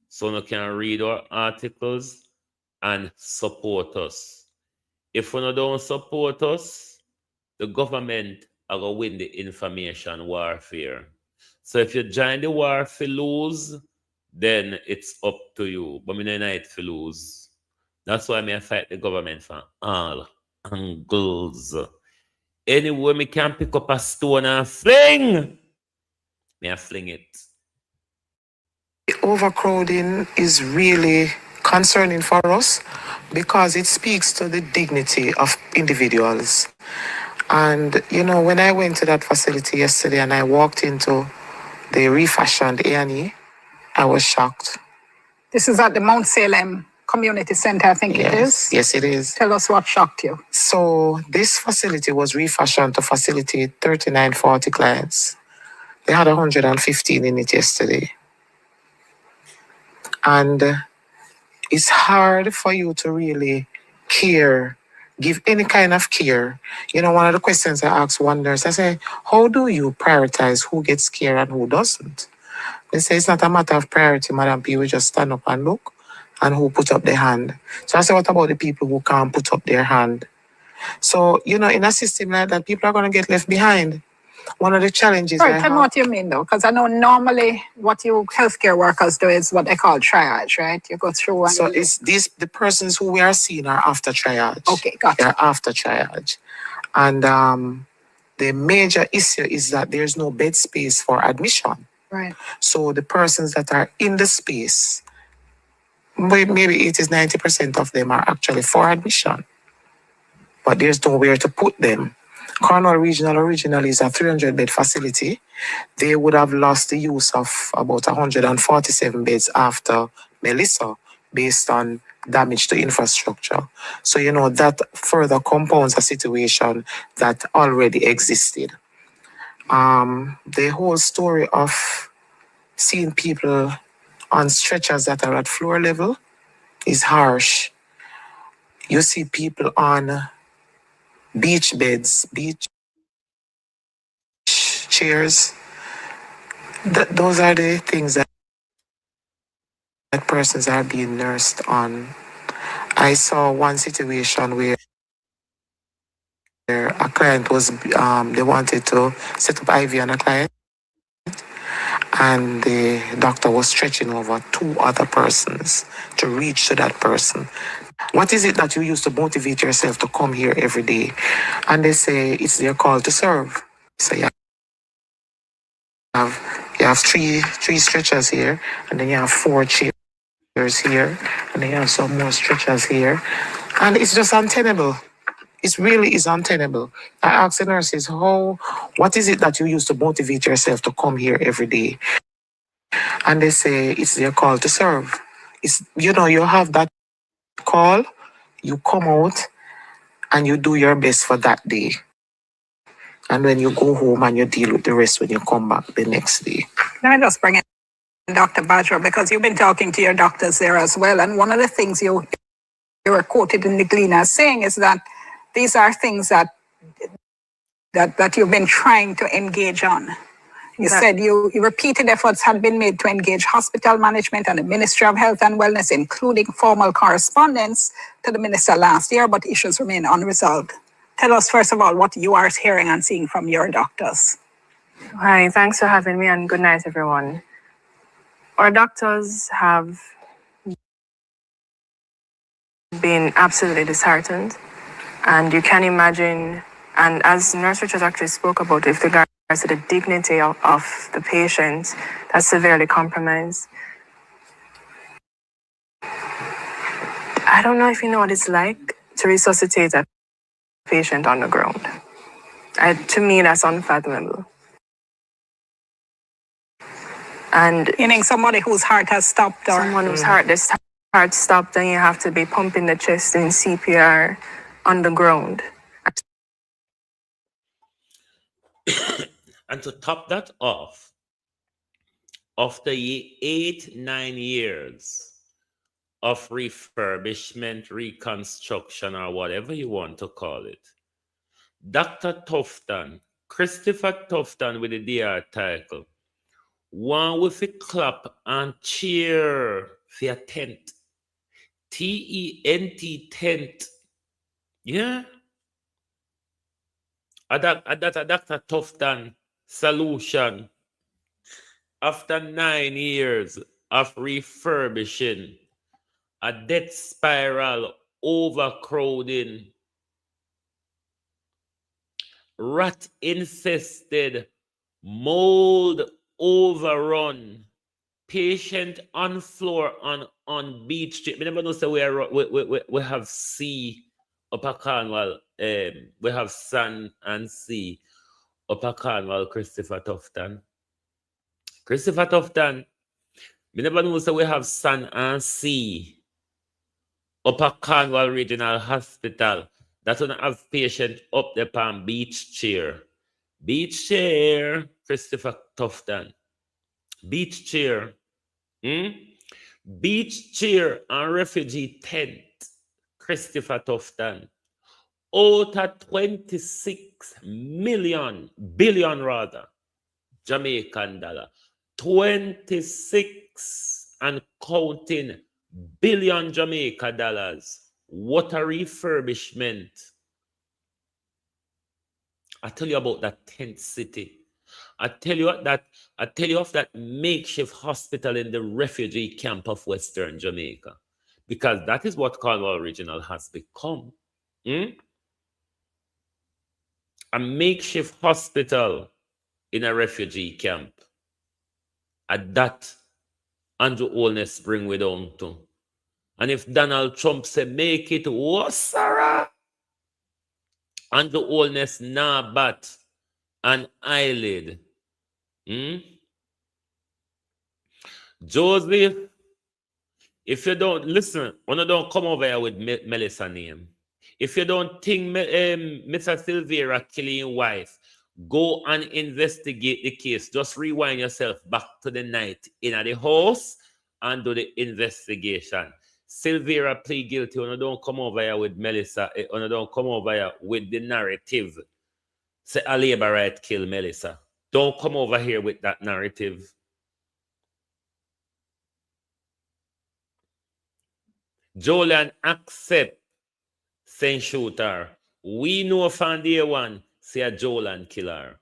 so you can read our articles and support us. If you don't support us, the government are going to win the information warfare. So if you join the war for lose, then it's up to you. But I don't like for lose. That's why I fight the government from all angles. Anyway, me can pick up a stone and fling. Me I fling it. overcrowding is really concerning for us because it speaks to the dignity of individuals. And, you know, when I went to that facility yesterday and I walked into the refashioned A&E, I was shocked. This is at the Mount Salem Community Center, I think it is. Yes, it is. Tell us what shocked you. So this facility was refashioned to facilitate 3940 clients. They had 115 in it yesterday. And it's hard for you to really care, give any kind of care. You know, one of the questions I asked one nurse, I say, how do you prioritize who gets care and who doesn't? They say it's not a matter of priority, Madam P. We just stand up and look and who put up their hand. So I say, what about the people who can't put up their hand? So, you know, in a system like that, people are going to get left behind. One of the challenges Sorry, tell me what you mean, though, because I know normally what you healthcare workers do is what they call triage, right? You go through and... So it's these, the persons who we are seeing are after triage. Okay, gotcha. They're after triage. And the major issue is that there's no bed space for admission. Right. So the persons that are in the space maybe 80-90% of them are actually for admission, but there's nowhere to put them. Cornwall Regional originally is a 300-bed facility. They would have lost the use of about 147 beds after Melissa, based on damage to infrastructure. So, that further compounds a situation that already existed. The whole story of seeing people on stretchers that are at floor level is harsh. You see people on beach beds, beach chairs. Those are the things that persons are being nursed on. I saw one situation where a client was, they wanted to set up IV on a client, and the doctor was stretching over 2 other persons to reach to that person. What is it that you use to motivate yourself to come here every day? And they say it's their call to serve. So you have three stretchers here, and then you have 4 chairs here, and then you have some more stretchers here, and it's just untenable. It really is untenable. I asked the nurses, what is it that you use to motivate yourself to come here every day? And they say it's their call to serve. It's, you have that call, you come out and you do your best for that day. And when you go home and you deal with the rest when you come back the next day. Let me just bring in Dr. Badger, because you've been talking to your doctors there as well. And one of the things you were quoted in the Gleaner saying is that these are things that you've been trying to engage on. You said you repeated efforts had been made to engage hospital management and the Ministry of Health and Wellness, including formal correspondence to the minister last year, but issues remain unresolved. Tell us, first of all, what you are hearing and seeing from your doctors. Hi, thanks for having me, and good night, everyone. Our doctors have been absolutely disheartened, and you can imagine, and as Nurse Richards actually spoke about, with regards to the dignity of the patient, that's severely compromised. I don't know if you know what it's like to resuscitate a patient on the ground. To me, that's unfathomable. And meaning somebody whose heart has stopped, or someone whose heart stopped, and you have to be pumping the chest in CPR on the ground. And to top that off, after 8-9 years of refurbishment, reconstruction, or whatever you want to call it, Dr. Tufton, Christopher Tufton with the DR title, one with a clap and cheer for a tent. T-E-N-T, tent. Yeah? A Dr. Tufton solution. After 9 years of refurbishing, a death spiral, overcrowding, rat infested, mold overrun, patient on floor on beach street. I never know say we have sea upper Cornwall, we have sun and sea upper Cornwall. Christopher Tufton, we never know say we have sun and sea upper Cornwall Regional Hospital. That's when I have patient up there on beach chair. Beach chair, Christopher Tufton. Beach chair. Beach chair and refugee tent, Christopher Tufton. Out of 26 billion Jamaican dollar. 26 and counting billion Jamaica dollars. What a refurbishment. I tell you about that tent city. I tell you of that makeshift hospital in the refugee camp of Western Jamaica. Because that is what Cornwall Regional has become. A makeshift hospital in a refugee camp. And that Andrew Olness bring we down to. And if Donald Trump say make it, oh, Sarah, and the oldness nah bat an eyelid. Joseph, if you don't listen, when you don't come over here with Melissa name. If you don't think Mr. Silvera killing your wife, go and investigate the case. Just rewind yourself back to the night in the house and do the investigation. Silvera plead guilty when you don't come over here with Melissa, when you don't come over here with the narrative. Say a labor right kill Melissa. Don't come over here with that narrative. Jolan accept Saint Shooter. We know from day one, say a Jolan killer.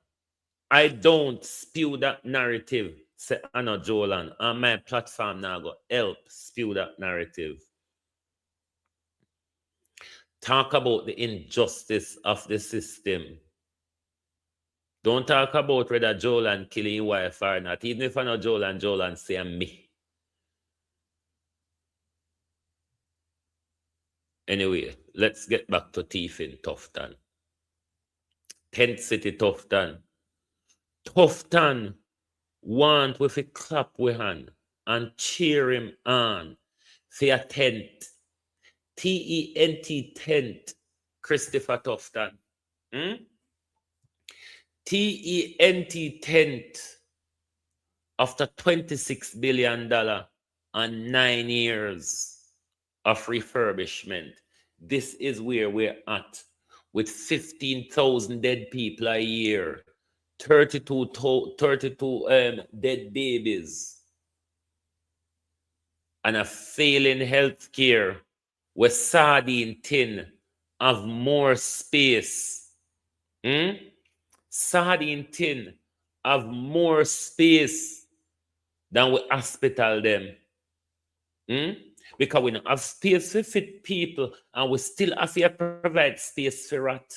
I don't spew that narrative, say Anna Jolan. On my platform now go help spew that narrative. Talk about the injustice of the system. Don't talk about whether Jolan killing your wife or not. Even if I know Jolan say me. Anyway, let's get back to thief in Tufton. 10th City Tufton. Tufton want with a clap with hand and cheer him on for a tent. T-E-N-T tent. Christopher Tufton. T-E-N-T tent. After $26 billion and 9 years of refurbishment. This is where we're at with 15,000 dead people a year, 32 dead babies, and a failing healthcare with sardine tin of more space. Sardine tin of more space than we hospital them. Because we don't have space for fit people and we still have to provide space for rat.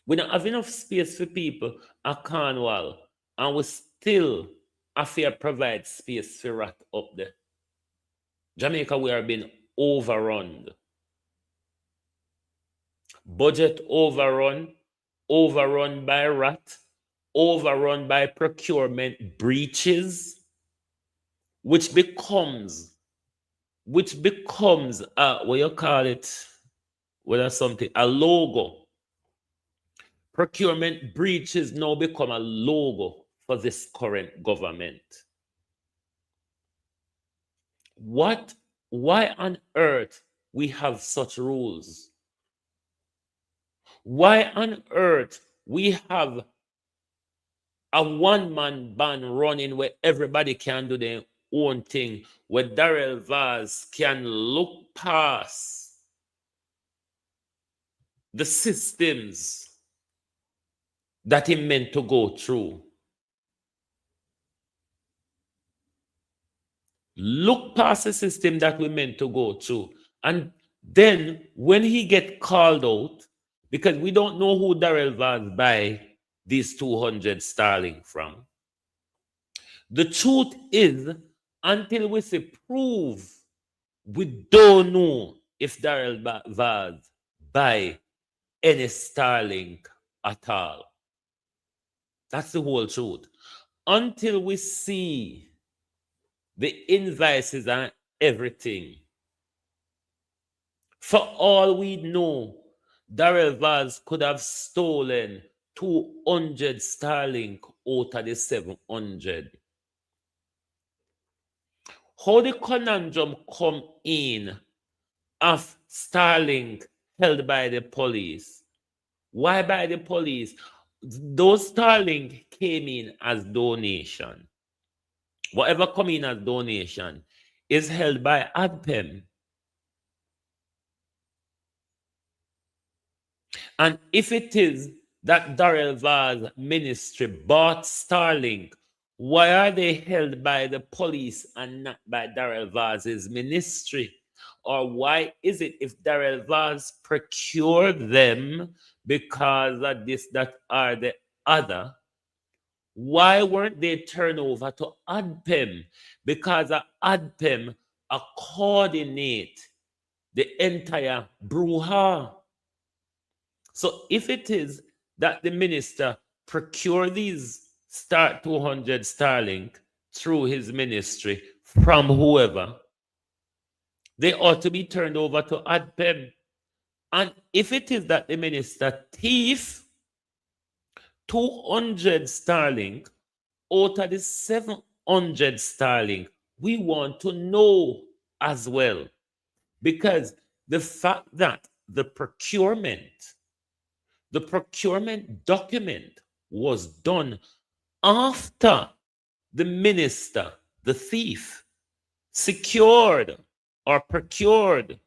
We don't have enough space for people at Cornwall and we still have to provide space for rat up there. Jamaica, we are being overrun. Budget overrun, overrun by rat, overrun by procurement breaches, which becomes what you call it, whether something, a logo. Procurement breaches now become a logo for this current government. Why on earth we have such rules? Why on earth we have a one-man band running where everybody can do their own thing, where Darrell Vaz can look past the systems that he meant to go through. Look past the system that we meant to go through. And then when he get called out, because we don't know who Darrell Vaz buy these 200 sterling from. The truth is, until we see proof, we don't know if Darrell Vaz buy any sterling at all. That's the whole truth. Until we see the invoices and everything, for all we know, Darrell Vaz could have stolen 200 sterling out of the 700. How the conundrum come in of sterling held by the police? Why by the police? Those sterling came in as donation. Whatever come in as donation is held by ADPEM. And if it is that Darrell Vaz ministry bought sterling, why are they held by the police and not by Darrell Vaz's ministry? Or why is it if Darrell Vaz procured them because of this, that, or the other, why weren't they turned over to ADPEM? Because ADPEM coordinate the entire brouhaha. So if it is that the minister procure these start 200 Starlink through his ministry from whoever, they ought to be turned over to ADPEM. And if it is that the minister thief 200 Starlink out of the 700 Starlink, we want to know as well. Because the fact that the procurement document was done after the minister, the thief, secured or procured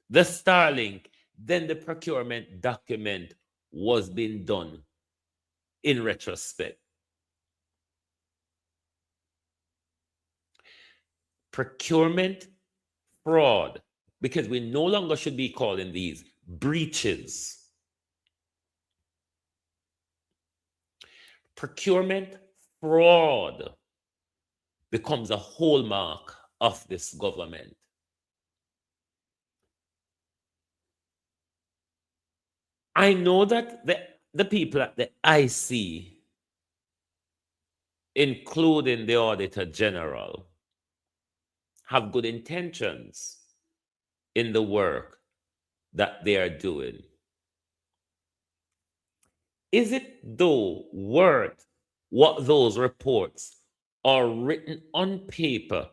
the Starlink, then the procurement document was being done in retrospect. Procurement fraud, because we no longer should be calling these breaches. Procurement fraud becomes a hallmark of this government. I know that the people at the IC, including the Auditor General, have good intentions in the work that they are doing. Is it though worth what those reports are written on paper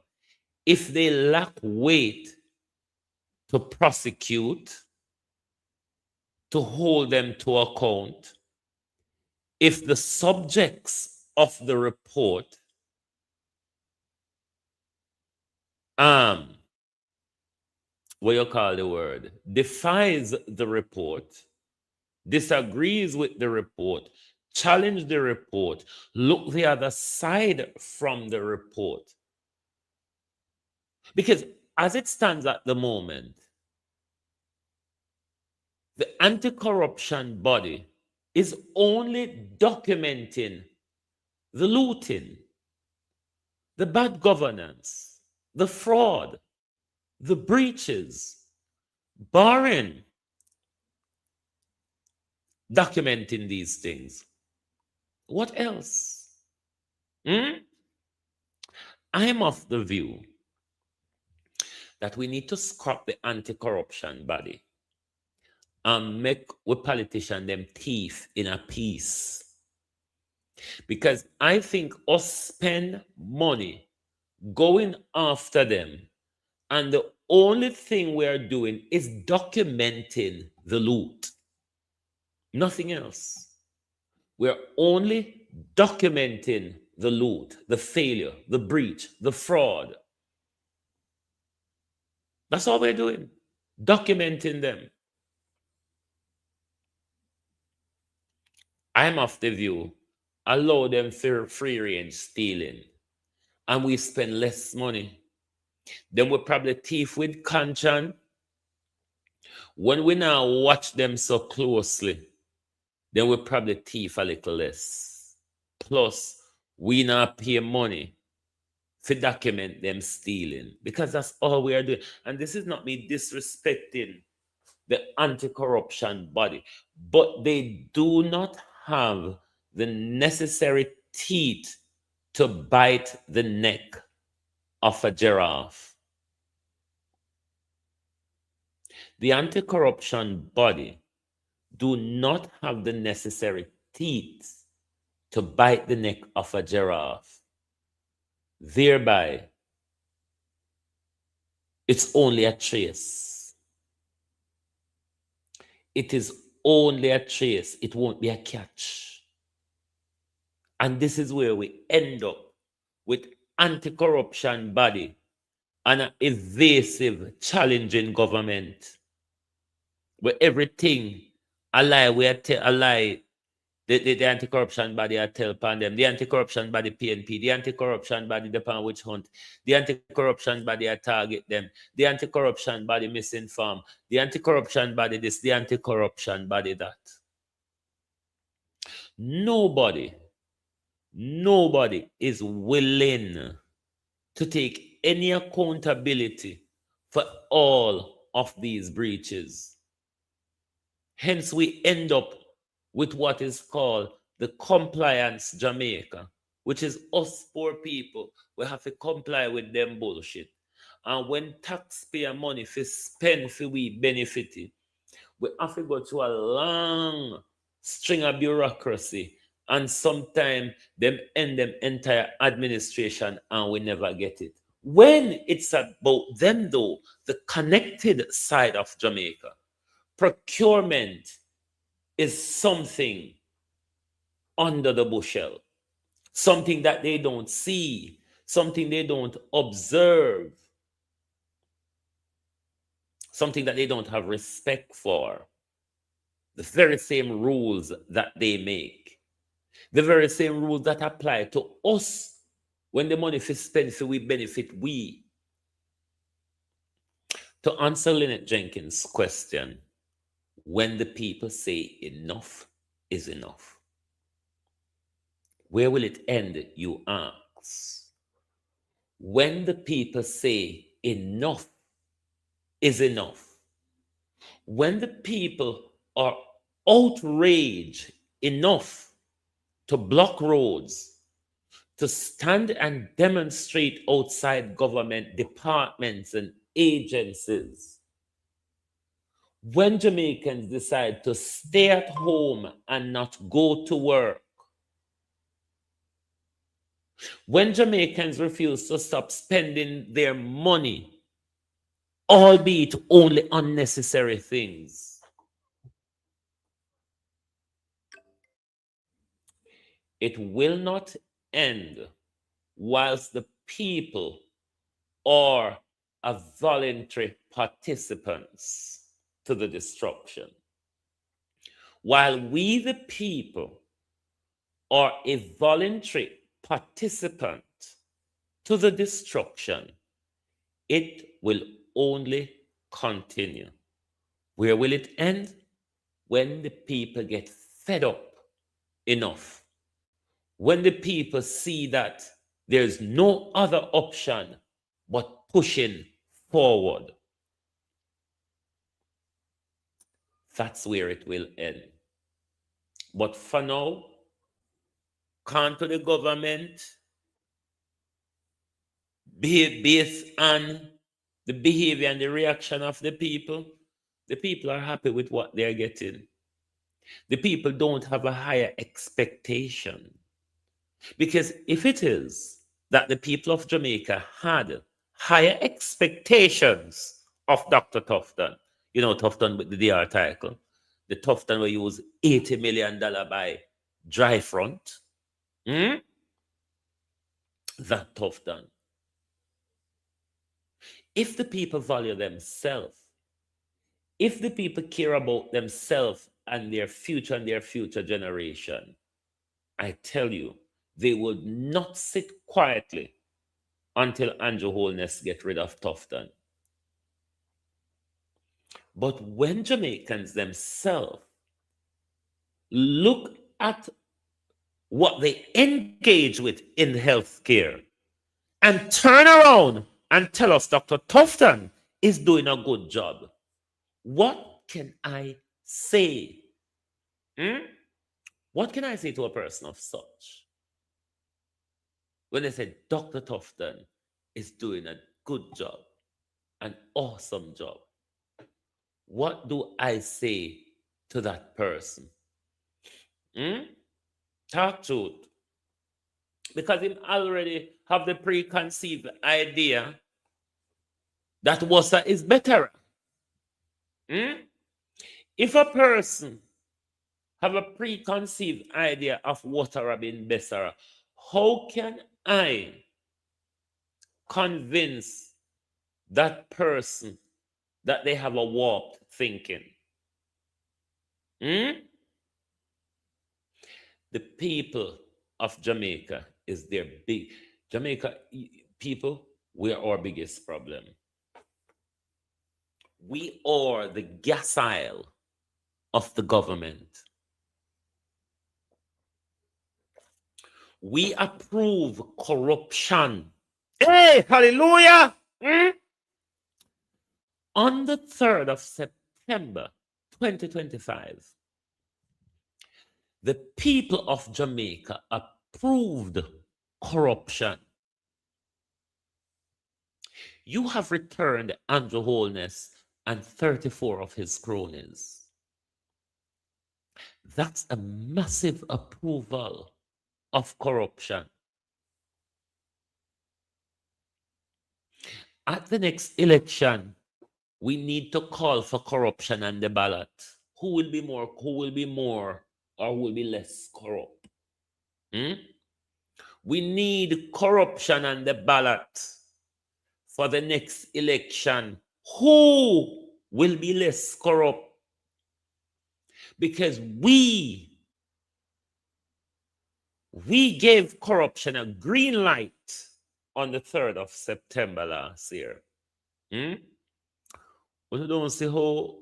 if they lack weight to prosecute, to hold them to account, if the subjects of the report what you call the word, defies the report, disagrees with the report, challenge the report, look the other side from the report. Because as it stands at the moment, the anti-corruption body is only documenting the looting, the bad governance, the fraud, the breaches, barring documenting these things. What else? I am of the view that we need to scrap the anti-corruption body and make with politicians them teeth in a piece. Because I think us spend money going after them, and the only thing we are doing is documenting the loot. Nothing else. We're only documenting the loot, the failure, the breach, the fraud. That's all we're doing. Documenting them. I'm of the view, allow them free range stealing, and we spend less money. Then we probably thief with conscience. When we now watch them so closely, then we probably thief a little less. Plus, we not pay money to document them stealing, because that's all we are doing. And this is not me disrespecting the anti-corruption body, but they do not have the necessary teeth to bite the neck of a giraffe. The anti-corruption body do not have the necessary teeth to bite the neck of a giraffe. Thereby, it's only a trace. It is only a trace. It won't be a catch. And this is where we end up with anti-corruption body and an evasive, challenging government, where everything a lie, a lie. The anti-corruption body I tell upon them, the anti-corruption body PNP, the anti-corruption body the pan witch hunt, the anti-corruption body I target them, the anti-corruption body misinform, the anti-corruption body this, the anti-corruption body that. Nobody is willing to take any accountability for all of these breaches. Hence, we end up with what is called the compliance Jamaica, which is us poor people. We have to comply with them bullshit. And when taxpayer money for spend for we benefit it, we have to go through a long string of bureaucracy, and sometimes them end them entire administration and we never get it. When it's about them though, the connected side of Jamaica, procurement is something under the bushel, something that they don't see, something they don't observe, something that they don't have respect for. The very same rules that they make, the very same rules that apply to us when the money is spent so we benefit we. To answer Lynette Jenkins' question, when the people say enough is enough, where will it end, you ask? When the people say enough is enough, when the people are outraged enough to block roads, to stand and demonstrate outside government departments and agencies, when Jamaicans decide to stay at home and not go to work, when Jamaicans refuse to stop spending their money, albeit only unnecessary things, it will not end whilst the people are a voluntary participants to the destruction. While we, the people, are a voluntary participant to the destruction, it will only continue. Where will it end? When the people get fed up enough. When the people see that there's no other option but pushing forward. That's where it will end. But for now, come to the government based on the behavior and the reaction of the people. The people are happy with what they're getting. The people don't have a higher expectation. Because if it is that the people of Jamaica had higher expectations of Dr. Tufton, you know, Tufton with the DR title, the Tufton will use $80 million by dry front. That Tufton. If the people value themselves, if the people care about themselves and their future generation, I tell you, they would not sit quietly until Andrew Holness get rid of Tufton. But when Jamaicans themselves look at what they engage with in healthcare and turn around and tell us Dr. Tufton is doing a good job, what can I say? What can I say to a person of such? When they say Dr. Tufton is doing a good job, an awesome job, what do I say to that person? Talk truth. Because him already have the preconceived idea that water is better. If a person have a preconceived idea of water being better, how can I convince that person that they have a warped thinking? The people of Jamaica is their big... Jamaica people, we are our biggest problem. We are the gas aisle of the government. We approve corruption Hey, hallelujah! On the 3rd of September 2025, the people of Jamaica approved corruption. You have returned Andrew Holness and 34 of his cronies. That's a massive approval of corruption. At the next election, we need to call for corruption on the ballot. Who will be more, or who will be less corrupt? We need corruption on the ballot for the next election. Who will be less corrupt? Because we gave corruption a green light on the 3rd of September last year. But you don't see how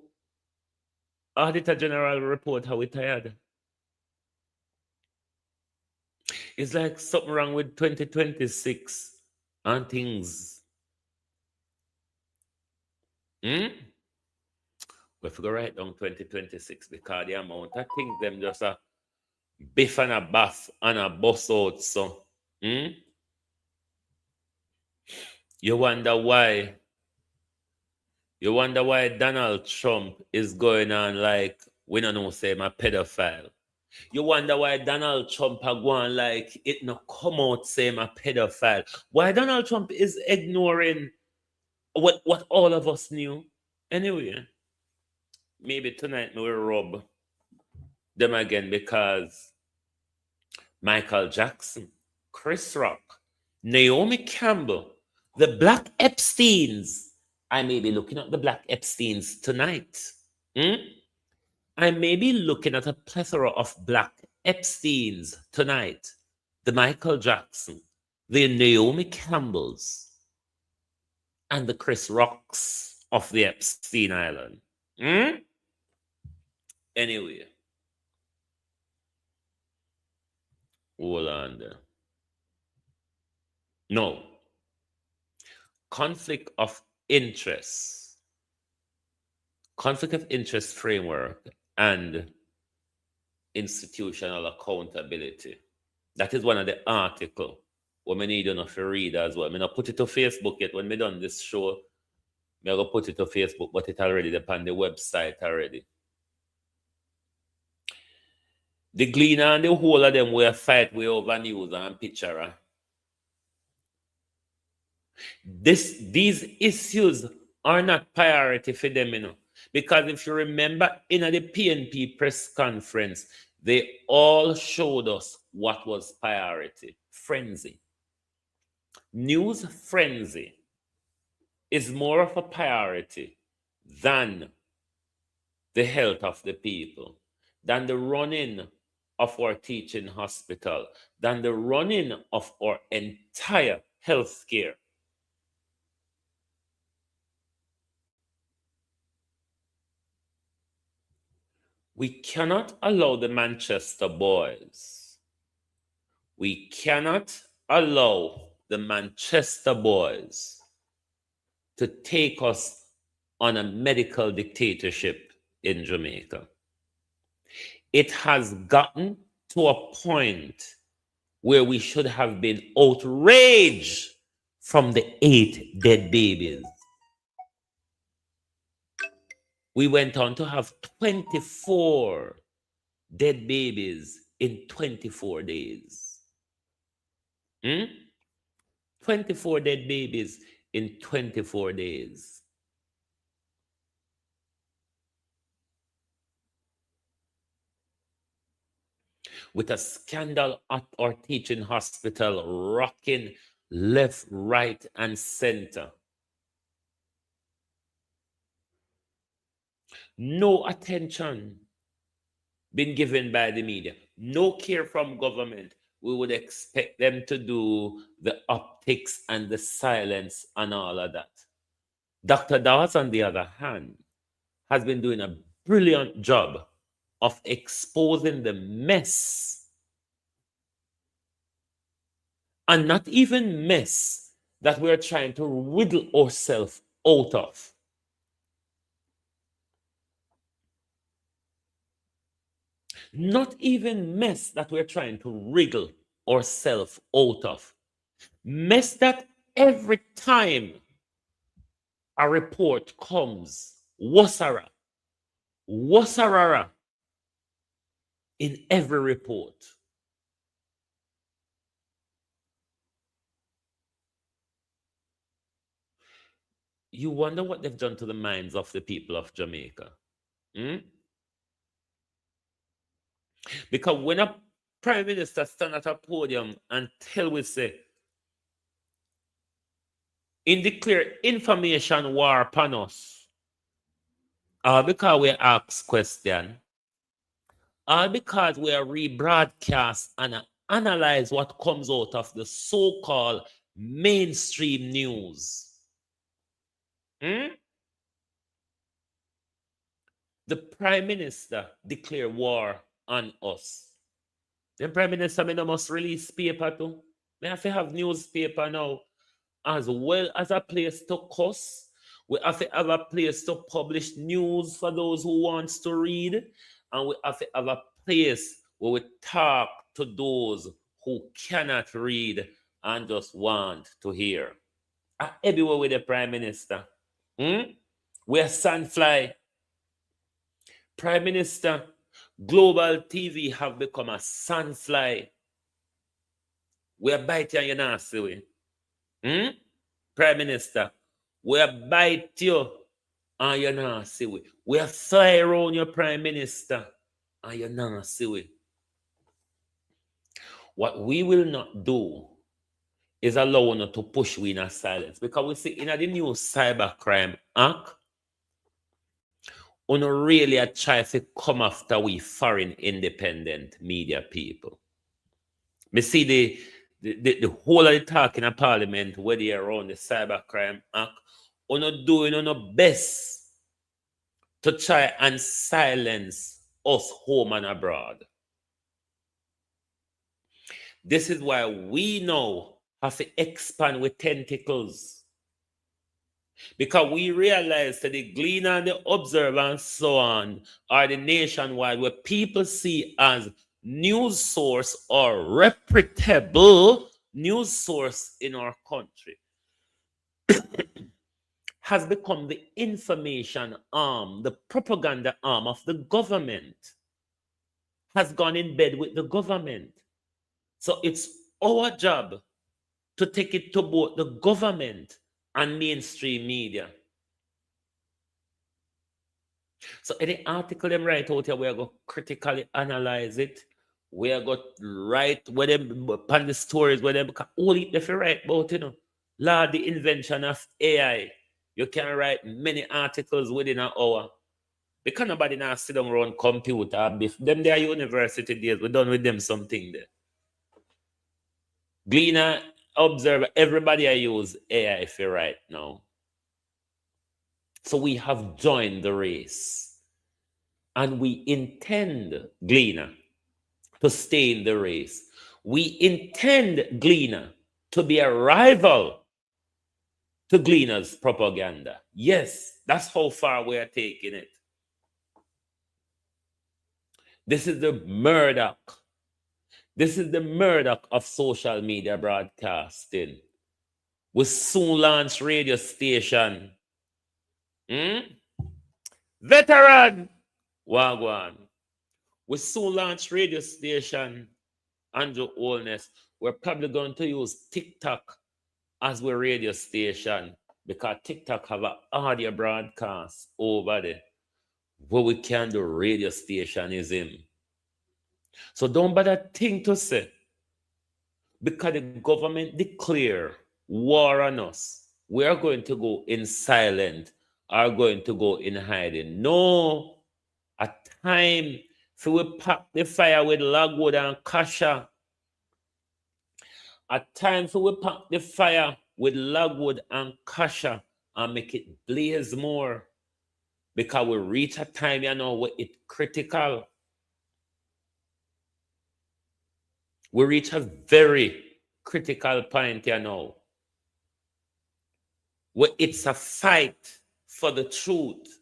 Auditor General report how we tired. It's like something wrong with 2026 and things. We have to go right down 2026 because the amount of things them just a biff and a bath and a bust out. So you wonder why Donald Trump is going on like we don't know, say, I'm a pedophile. You wonder why Donald Trump are going like it no come out, say, I'm a pedophile. Why Donald Trump is ignoring what all of us knew. Anyway, maybe tonight we will rub them again because Michael Jackson, Chris Rock, Naomi Campbell, the Black Epsteins. I may be looking at the Black Epsteins tonight. I may be looking at a plethora of Black Epsteins tonight. The Michael Jackson, the Naomi Campbells, and the Chris Rocks of the Epstein Island. Anyway. Hold on there. No. Conflict of interest framework and institutional accountability. That is one of the articles what we need enough to read as well. I not put it to Facebook yet. When we done this show, I go put it to Facebook, but it already on the website already. The Gleaner and the whole of them will fight way over news and picture. These issues are not priority for them, you know. Because if you remember in the PNP press conference, they all showed us what was priority. Frenzy. News frenzy is more of a priority than the health of the people, than the running of our teaching hospital, than the running of our entire health care. We cannot allow the Manchester boys. We cannot allow the Manchester boys to take us on a medical dictatorship in Jamaica. It has gotten to a point where we should have been outraged from the 8 dead babies. We went on to have 24 dead babies in 24 days. 24 dead babies in 24 days. With a scandal at our teaching hospital rocking left, right, and center. No attention been given by the media. No care from government. We would expect them to do the optics and the silence and all of that. Dr. Dawes, on the other hand, has been doing a brilliant job of exposing the mess. And not even mess, that we're trying to wiggle ourselves out of. Not even mess that we're trying to wriggle ourselves out of. Mess that every time a report comes, wasara, wasarara, in every report. You wonder what they've done to the minds of the people of Jamaica. Because when a prime minister stand at a podium and tell we say, in declare information war upon us, all because we ask question, all because we are rebroadcast and analyze what comes out of the so-called mainstream news. The prime minister declare war on us. The prime minister must release paper too. They have to have newspaper now, as well as a place to cuss. We have to have a place to publish news for those who wants to read, and we have to have a place where we talk to those who cannot read and just want to hear. Everywhere with the prime minister. We're Sandfly. Prime Minister, global TV have become a sandfly. We're biting you nasty way. Prime Minister, we're bite you and you're nasty way. We're fly around your Prime Minister and you're nasty way. What we will not do is allow you to push we in a silence. Because we see in the new Cybercrime Act, we really try to come after we foreign independent media people. Me see the whole of the talk in a parliament where they around the Cybercrime Act, we not doing our best to try and silence us home and abroad. This is why we now have to expand with tentacles. Because we realize that the Gleaner and the Observer and so on are the nationwide where people see as news source or reputable news source in our country has become the information arm, the propaganda arm of the government, has gone in bed with the government. So it's our job to take it to both the government and mainstream media. So any article them write out here, we are going to critically analyze it. We are going to write where them upon the stories where them all it if you write about, Lord, the invention of AI. You can write many articles within an hour. Because nobody now sit down around computer. Them their university days, we're done with them something there. Gleaner, Observer, everybody I use AI for right now. So we have joined the race. And we intend, Gleaner, to stay in the race. We intend, Gleaner, to be a rival to Gleaner's propaganda. Yes, that's how far we are taking it. This is the Murdoch. This is the Murdoch of social media broadcasting. We soon launch radio station. Veteran! Wagwan. We soon launch radio station. Andrew Holness. We're probably going to use TikTok as our radio station because TikTok have an audio broadcast over there. What we can do radio stationism. So don't bother think to say, because the government declare war on us, we are going to go in silent, are going to go in hiding. No, a time for we pack the fire with logwood and kasha. A time for we pack the fire with logwood and kasha and make it blaze more. Because we reach a time, where it's critical. We reach a very critical point, where it's a fight for the truth.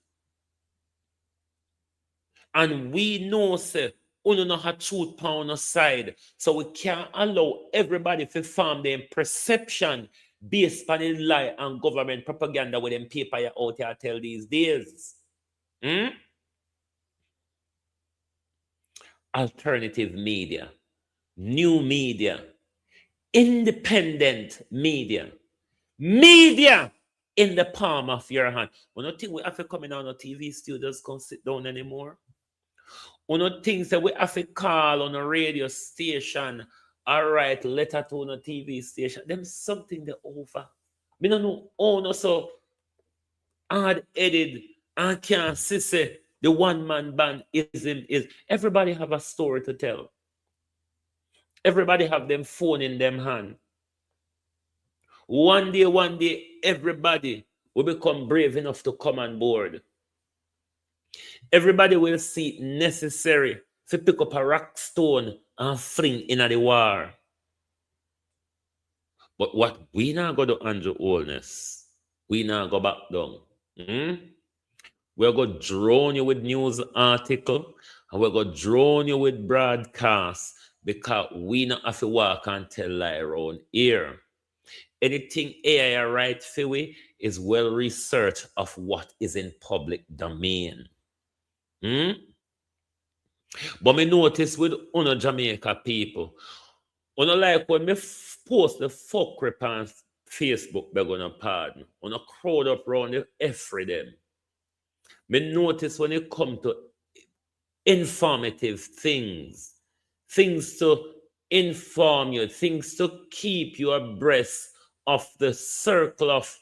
And we know, say, we don't have truth on our side. So we can't allow everybody to form their perception based on the lie and government propaganda with them paper you out here tell these days. Alternative media, new media, independent media, media in the palm of your hand. We don't think we have to come in on our TV studios, come sit down anymore. We don't think that we have to call on a radio station or write letter to a TV station. Them something they over. Me don't know how no so hard-headed and can't see say the one-man band is everybody have a story to tell. Everybody have them phone in them hand. One day, everybody will become brave enough to come on board. Everybody will see it necessary to pick up a rock stone and fling in the war. But what we now go to Andrew Holness, we now go back down. We're going to drone you with news article and we're going to drone you with broadcast because we not have to walk and tell lie around here. Anything AI write for we is well researched of what is in public domain. But me notice with Jamaica people, like when me post the fuck rip on Facebook, they're gonna pardon. Crowd up around the every them. Me notice when it come to informative things to inform you, things to keep you abreast of the circle of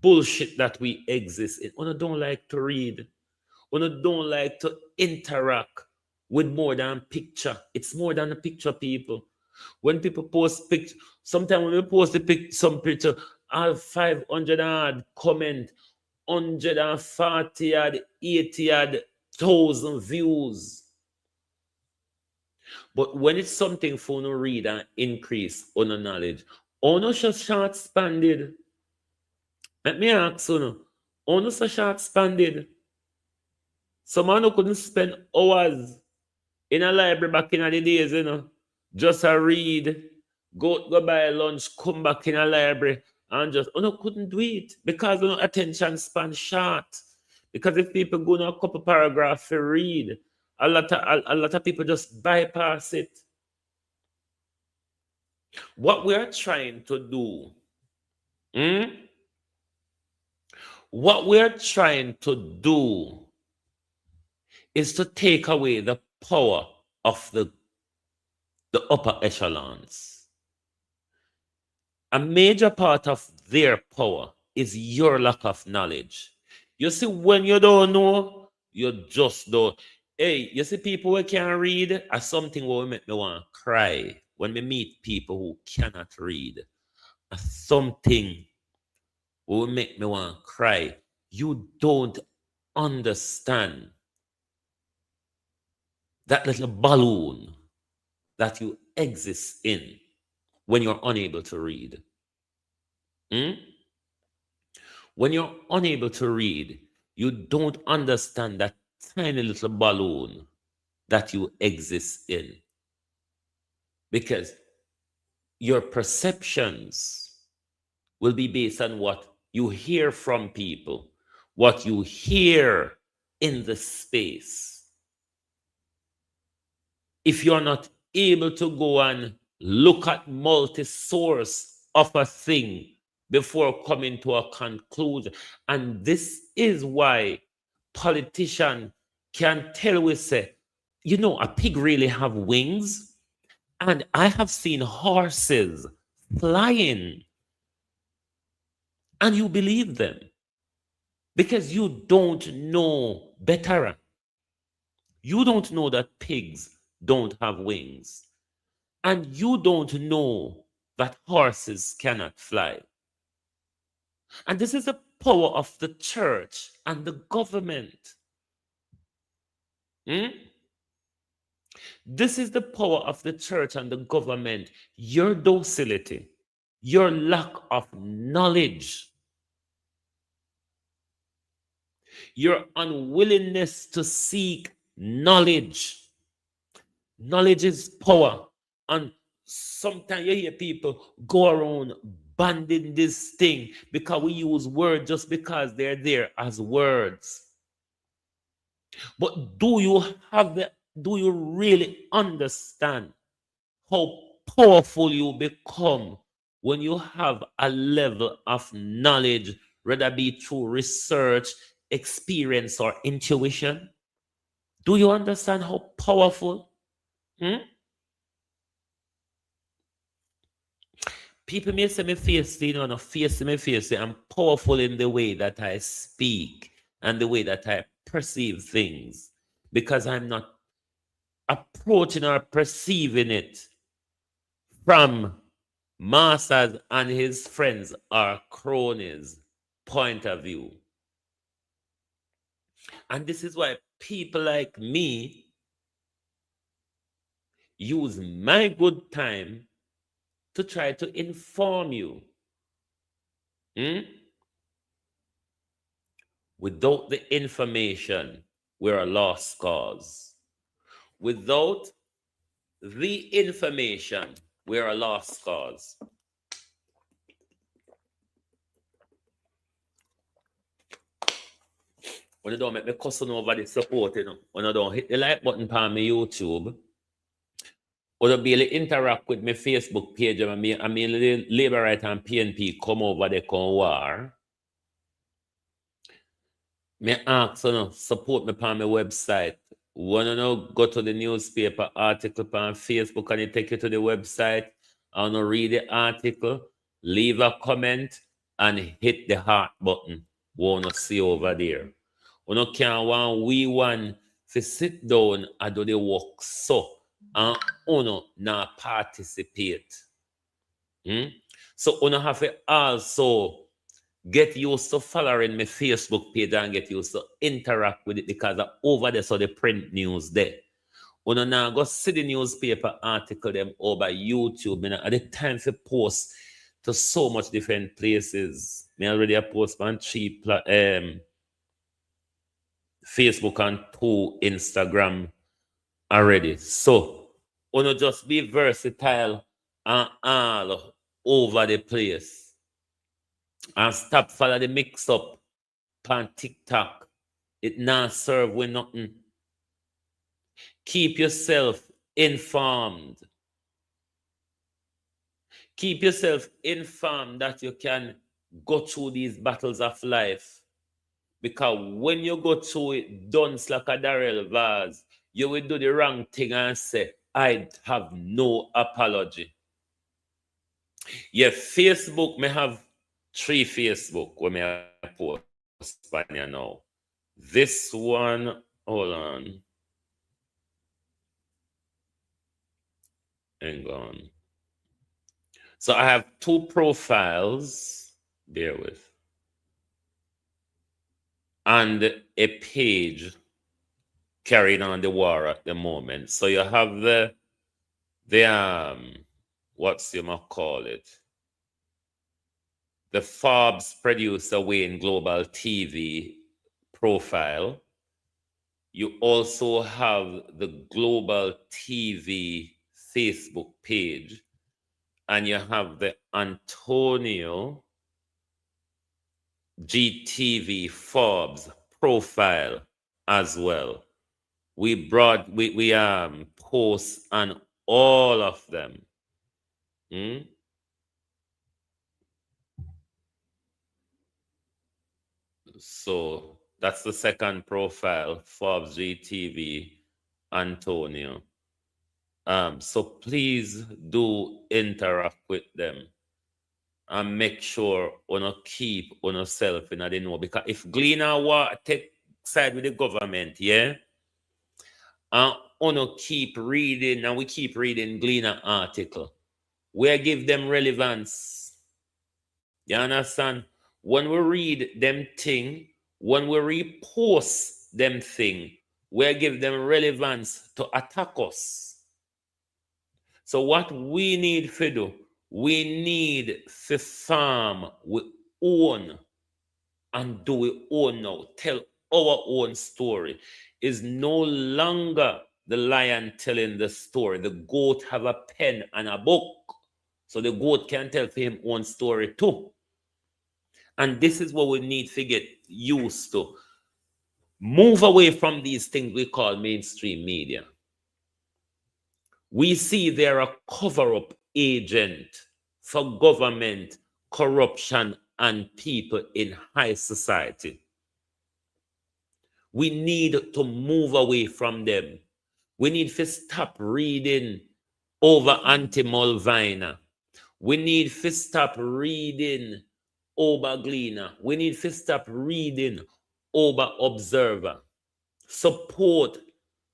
bullshit that we exist in. Don't like to read. Don't like to interact with more than picture. It's more than a picture, people. When people post picture, sometimes when we post some picture, I have 500 odd comment, 140 odd, 80 odd thousand views. But when it's something for no read and increase on the knowledge, just short spanned. Let me ask you, so short spanned. Some man who couldn't spend hours in a library back in the days, just a read, go buy lunch, come back in a library, and just couldn't do it because attention span short. Because if people go to a couple paragraphs to read, a lot of people just bypass it. What we are trying to do, what we are trying to do is to take away the power of the upper echelons. A major part of their power is your lack of knowledge. You see, when you don't know, you just don't. Hey, you see, people who can't read are something will make me want to cry when we meet people who cannot read. Something will make me want to cry. You don't understand that little balloon that you exist in when you're unable to read. When you're unable to read, you don't understand that tiny little balloon that you exist in. Because your perceptions will be based on what you hear from people, what you hear in the space. If you're not able to go and look at multi-source of a thing before coming to a conclusion, and this is why politicians can tell we say, a pig really have wings, and I have seen horses flying, and you believe them because you don't know better. You don't know that pigs don't have wings. And you don't know that horses cannot fly. And this is the power of the church and the government. This is the power of the church and the government. Your docility, your lack of knowledge Your unwillingness to seek knowledge. Knowledge is power. And sometimes you hear people go around banding this thing because we use words just because they're there as words. But do you really understand how powerful you become when you have a level of knowledge, whether be through research, experience, or intuition? Do you understand how powerful? People may say me feisty, no, feisty, me feisty. I'm powerful in the way that I speak and the way that I perceive things because I'm not approaching or perceiving it from Masters and his friends or cronies' point of view. And this is why people like me use my good time to try to inform you. Without the information, we're a lost cause. Without the information, we're a lost cause. When you don't make me cussing over the support, when you don't hit the like button on my YouTube, or to be able to interact with my Facebook page, I mean, Labour Right and PNP come over, they come war. Me ask support me on my website. When you go to the newspaper article on Facebook and it take you to the website, and you read the article, leave a comment and hit the heart button. Wanna see over there. You can't want to sit down and do the work so and not participate. So you have to also get used to following my Facebook page and get used to interact with it because over there so the print news there. You now go see the newspaper article them over YouTube. At the time for post to so much different places. Me already post on 3 Facebook and 2 Instagram already. So just be versatile and all over the place. And stop follow the mix up on TikTok. It not serve with nothing. Keep yourself informed. Keep yourself informed that you can go through these battles of life. Because when you go through it, dunce like a Darrell vase, you will do the wrong thing and say, I have no apology. Yeah, Facebook may have 3 Facebook where may I post on you now. This one, hold on. Hang on. So I have 2 profiles, bear with, and a page carrying on the war at the moment. So you have the what's you might call it? The Forbes producer Wayne Global TV profile. You also have the Global TV Facebook page, and you have the Antonio GTV Forbes profile as well. We post on all of them. So that's the second profile, Forbes GTV Antonio. So please do interact with them and make sure you keep on yourself in the know. Because if Gleaner take side with the government, yeah, and keep reading, and we keep reading Gleaner article, we give them relevance. You understand? When we read them thing, when we repost them thing, we give them relevance to attack us. So what we need to do, we need to farm we own and do we own now. Tell our own story. Is no longer the lion telling the story. The goat have a pen and a book. So the goat can tell for him own story too. And this is what we need to get used to. Move away from these things we call mainstream media. We see they're a cover-up agent for government, corruption, and people in high society. We need to move away from them. We need to stop reading over Anti-Mulvina. We need to stop reading over Gleaner. We need to stop reading over Observer. Support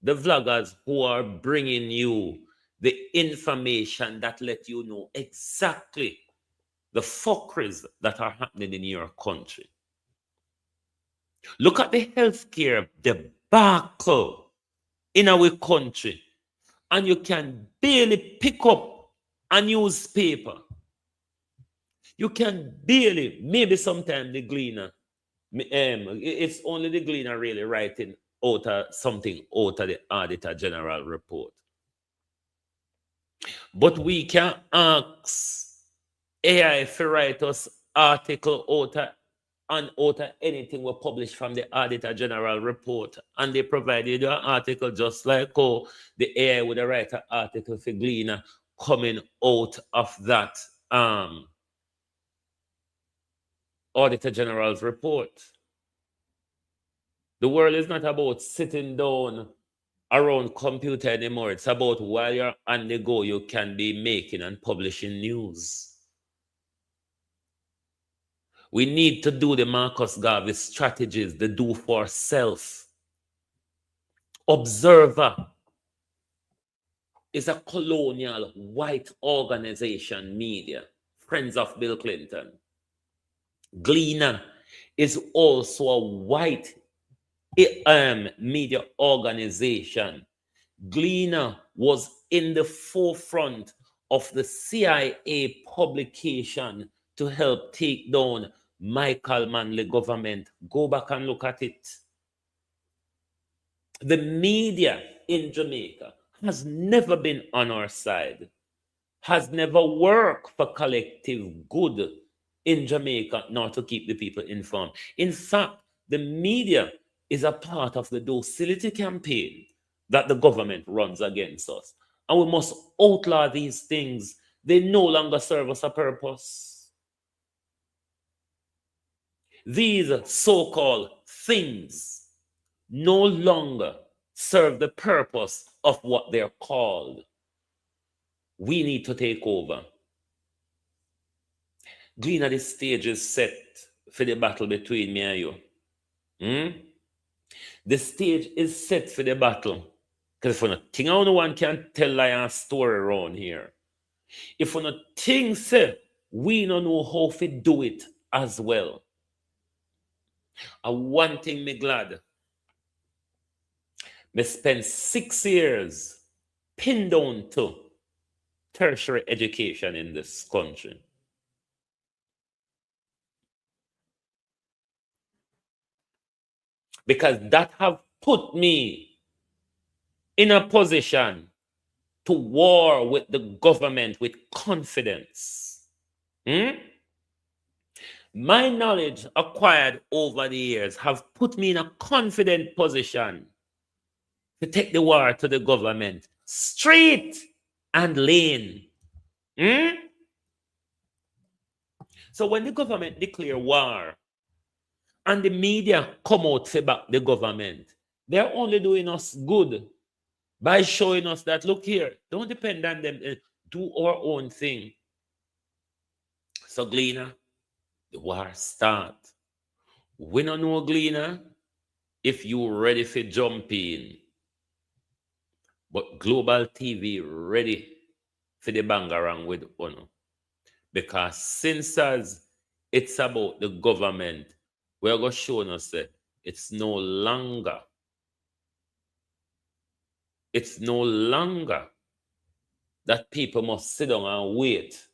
the vloggers who are bringing you the information that let you know exactly the fuckeries that are happening in your country. Look at the healthcare debacle in our country, and you can barely pick up a newspaper. You can barely, maybe sometimes the Gleaner, it's only the Gleaner really writing out something out of the Auditor General report. But we can ask AI to write us article out of anything we publish from the Auditor General report, and they provided an article just like how the AI would write an article for Gleaner coming out of that Auditor General's report. The world is not about sitting down around computer anymore. It's about while you're on the go, you can be making and publishing news. We need to do the Marcus Garvey strategies, the do for self. Observer is a colonial white organization media, friends of Bill Clinton. Gleaner is also a white media organization. Gleaner was in the forefront of the CIA publication to help take down Michael Manley government. Go back and look at it. The media in Jamaica has never been on our side, has never worked for collective good in Jamaica, nor to keep the people informed. In fact, the media is a part of the docility campaign that the government runs against us. And we must outlaw these things. They no longer serve us a purpose. These so-called things no longer serve the purpose of what they're called. We need to take over. Gleaner, the stage is set for the battle between me and you. The stage is set for the battle. Because if we're not think no one can tell lion story around here. If we're not think say, we don't know how to do it as well. And one thing me glad. Me spend 6 years pinned down to tertiary education in this country. Because that have put me in a position to war with the government with confidence. My knowledge acquired over the years have put me in a confident position to take the war to the government straight and lean. So when the government declare war and the media come out to back the government, they're only doing us good by showing us that, look here, don't depend on them, do our own thing. So Gleaner, the war start. We don't know, Gleaner, if you ready for jump in. But Global TV ready for the bangarang with honor. Because since as it's about the government, we're going to show us that it's no longer that people must sit down and wait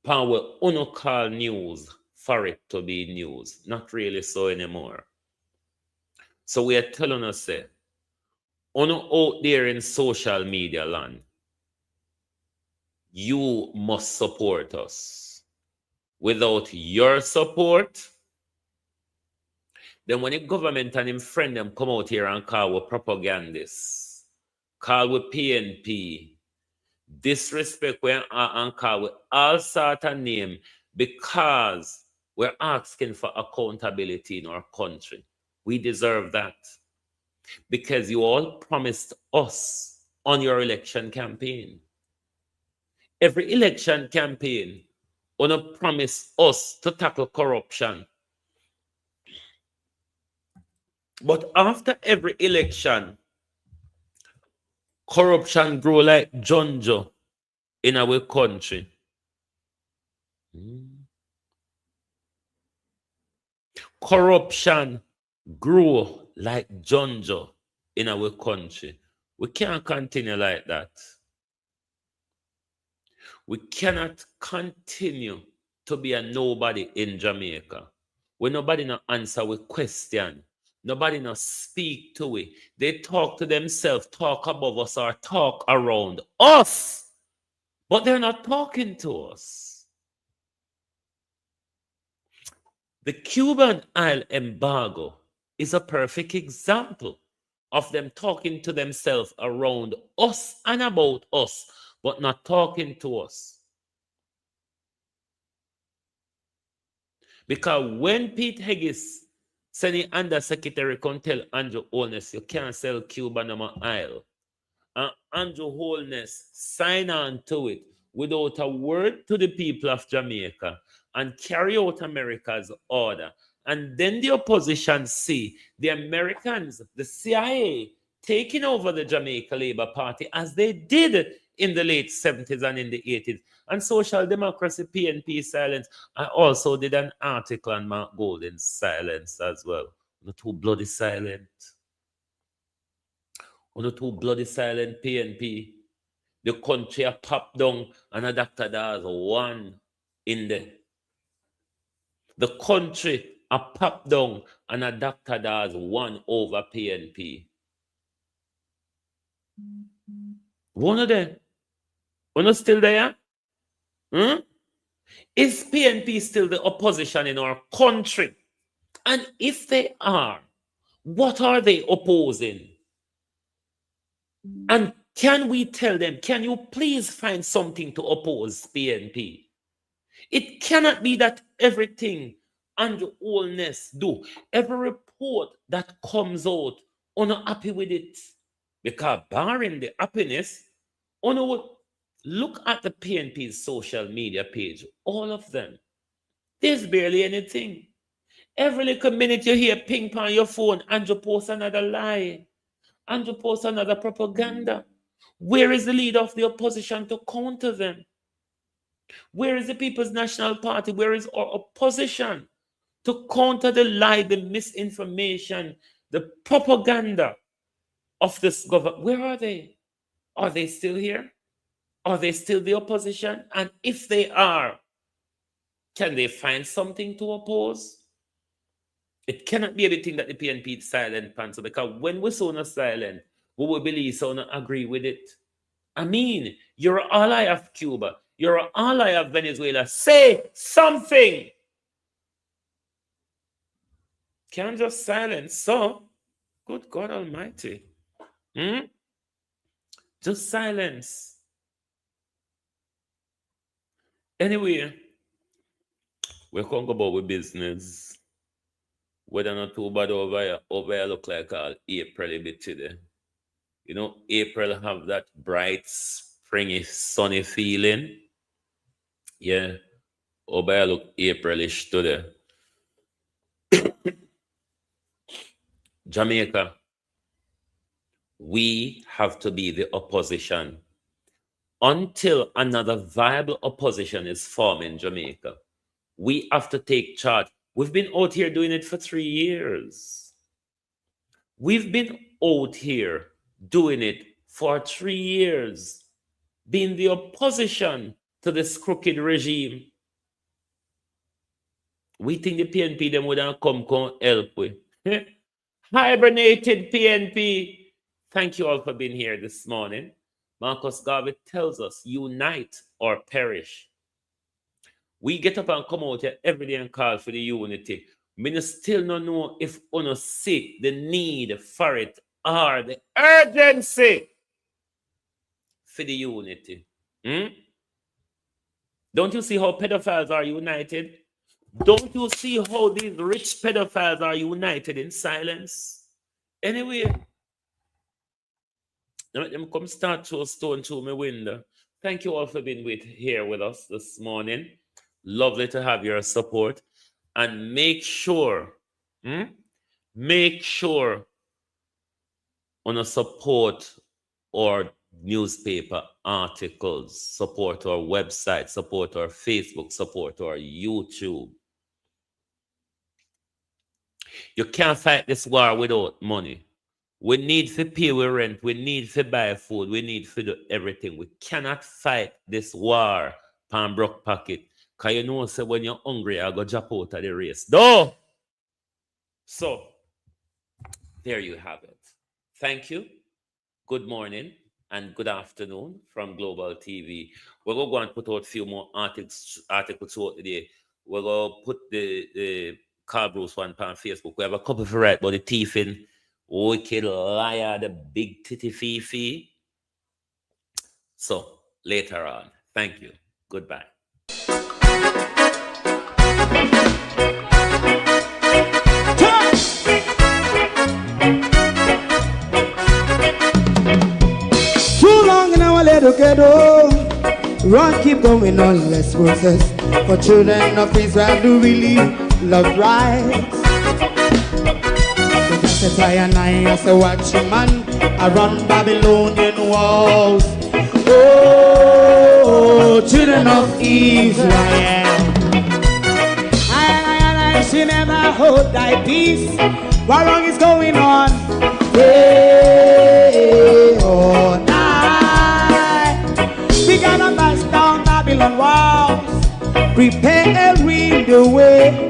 for what uno call news for it to be news. Not really so anymore. So we are telling us that on out there in social media land, you must support us. Without your support, then when the government and him friend them come out here and call with propagandists, call with PNP, disrespect and call with all sort of name because we're asking for accountability in our country. We deserve that because you all promised us on your election campaign. Every election campaign, wanna promise us to tackle corruption. But after every election, corruption grow like junjo in our country. Corruption grow like junjo in our country. We can't continue like that. We cannot continue to be a nobody in Jamaica. When nobody no answer with question, nobody no speak to it. They talk to themselves, talk above us, or talk around us, but they're not talking to us. The Cuban oil embargo is a perfect example of them talking to themselves around us and about us, but not talking to us. Because when Pete Heggis sent the undersecretary come tell Andrew Holness you can't sell Cuban oil, and Andrew Holness sign on to it without a word to the people of Jamaica and carry out America's order. And then the opposition see the Americans, the CIA, taking over the Jamaica Labour Party as they did in the late 70s and in the 80s. And Social Democracy, PNP silence. I also did an article on Mark Golden's silence as well. Not too bloody silent. Not too bloody silent PNP. The country a pop down and a Dr. Dawes one in there. The country a pop down and a Dr. Dawes one over PNP. One of them. One still there? Is PNP still the opposition in our country? And if they are, what are they opposing? And can we tell them, can you please find something to oppose PNP? It cannot be that everything Andrew Holness do, every report that comes out, we're not happy with it. Because barring the happiness, look at the PNP's social media page, all of them. There's barely anything. Every little minute you hear ping pong your phone, Andrew posts another lie. Andrew posts another propaganda. Where is the leader of the opposition to counter them? Where is the People's National Party? Where is our opposition to counter the lie, the misinformation, the propaganda of this government? Where are they? Are they still here? Are they still the opposition? And if they are, can they find something to oppose? It cannot be anything that the PNP is silent, Panzer, because when we're so not silent, we will believe so not agree with it. I mean, you're an ally of Cuba. You're an ally of Venezuela. Say something. Can't just silence. So, good God Almighty. Just silence. Anyway, we're going to go about with business. Whether not too bad over here look like all April a bit today. You know, April have that bright, springy, sunny feeling. Yeah, over here look Aprilish today. Jamaica, we have to be the opposition until another viable opposition is formed in Jamaica. We have to take charge. We've been out here doing it for 3 years. We've been out here doing it for 3 years, being the opposition to this crooked regime. We think the PNP them would have come help with. Hibernated PNP. Thank you all for being here this morning. Marcus Garvey tells us, unite or perish. We get up and come out here every day and call for the unity. Me still don't know if you see the need for it or the urgency for the unity. Don't you see how pedophiles are united? Don't you see how these rich pedophiles are united in silence? Anyway, let them come start to a stone through my window. Thank you all for being here with us this morning. Lovely to have your support. And make sure on a support our newspaper articles, support our website, support our Facebook, support our YouTube. You can't fight this war without money. We need to pay our rent. We need to buy food. We need to do everything. We cannot fight this war pan broke pocket. Because you know, say when you're hungry, I go jump out of the race. No! So, there you have it. Thank you. Good morning and good afternoon from Global TV. We're going to go and put out a few more articles throughout the day. We're going to put the Carl Bruce one on Facebook. We have a couple for right about the thief in wicked liar, the big titty fifi. So, later on. Thank you. Goodbye. Too long in our little ghetto, run keep going on, less process. For children of Israel do really love rights. So just a and I as a watching man, I run Babylonian walls. Oh, children of Israel. I should never hold thy peace. What wrong is going on? Day or night. We gotta bust down Babylon walls. Prepare and read the way.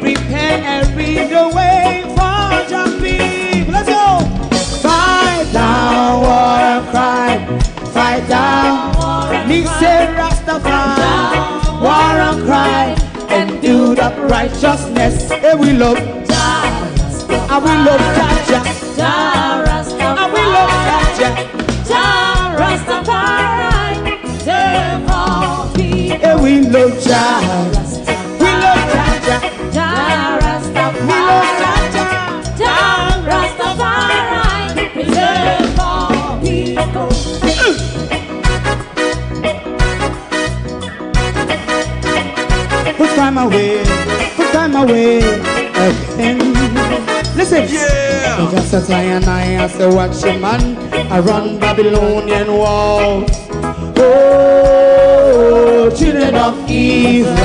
Prepare and read the way for jumping. Let's go. Fight down war and crime. Fight down. Listen Rastafari. War and crime. And do the righteousness. And we love and we love Jaja. And we love Jaja. And we love Jaja. We love Jaja. We love Put time away again. Listen, yeah. So just as I and I as a watching man, I run Babylonian walls. Oh, children of Israel.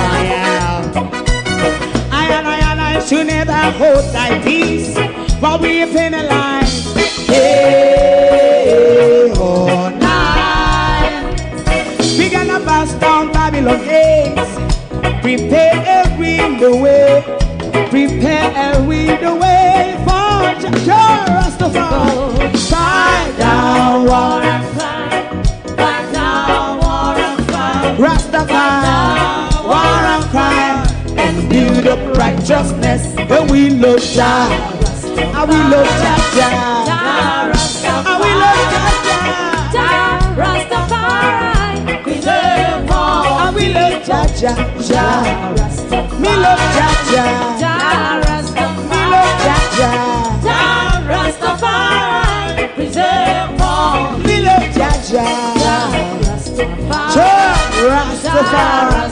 I should never hold thy peace, while we penalize day or night. We gonna bust down Babylon gates. Prepare and read the way. Prepare and read the way for Jah Rastafari. Fight down war and crime. Fight down war and crime. Rastafari, war and crime. And build up righteousness. And we love Jah. And we love Jah. And we love Jah. Rastafari. We love all. And we love Jah. Me love Jah. Me love Jah. Rastafari. Preserve all. Me love Jah. Rastafari.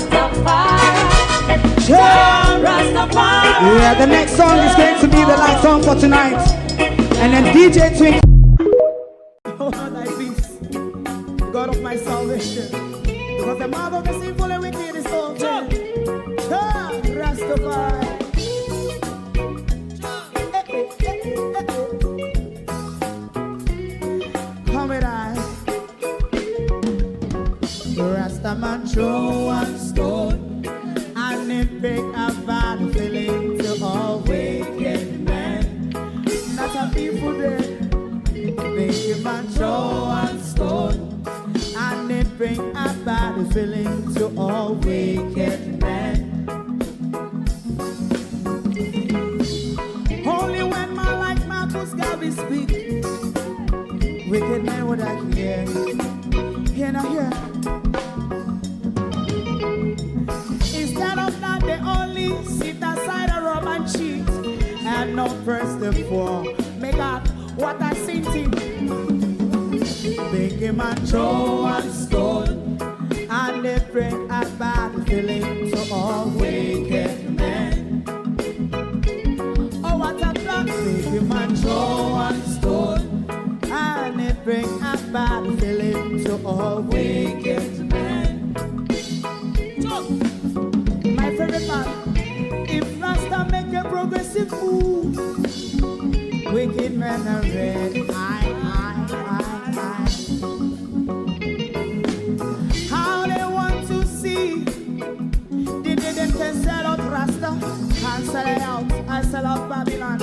Yeah, the next song is going to be the last song for tonight. And then DJ Twink. Oh, thy peace, God of my salvation. Because the mouth of the sinful and wicked is open. Rastafari. Come with I. Rastaman throw one stone, and it break a bad feeling to all wicked men. evil day. Make him a throw and stone, and it bring a bad feeling to all wicked men. Only when man like Marcus Garvey speak, wicked men would I hear. Hear now hear. Instead of that, they only sit aside and rub and cheat, and not first and for. Make God what I seen to. Make him a throw and stone, and they bring a bad feeling to all wicked men. Oh, what a plan! Make him a throw and stone, and they bring a bad feeling to all wicked men. So, my favorite man, if Rasta make a progressive move, wicked men are red. How they want to see the day them can sell out Rasta and sell it out and sell out Babylon.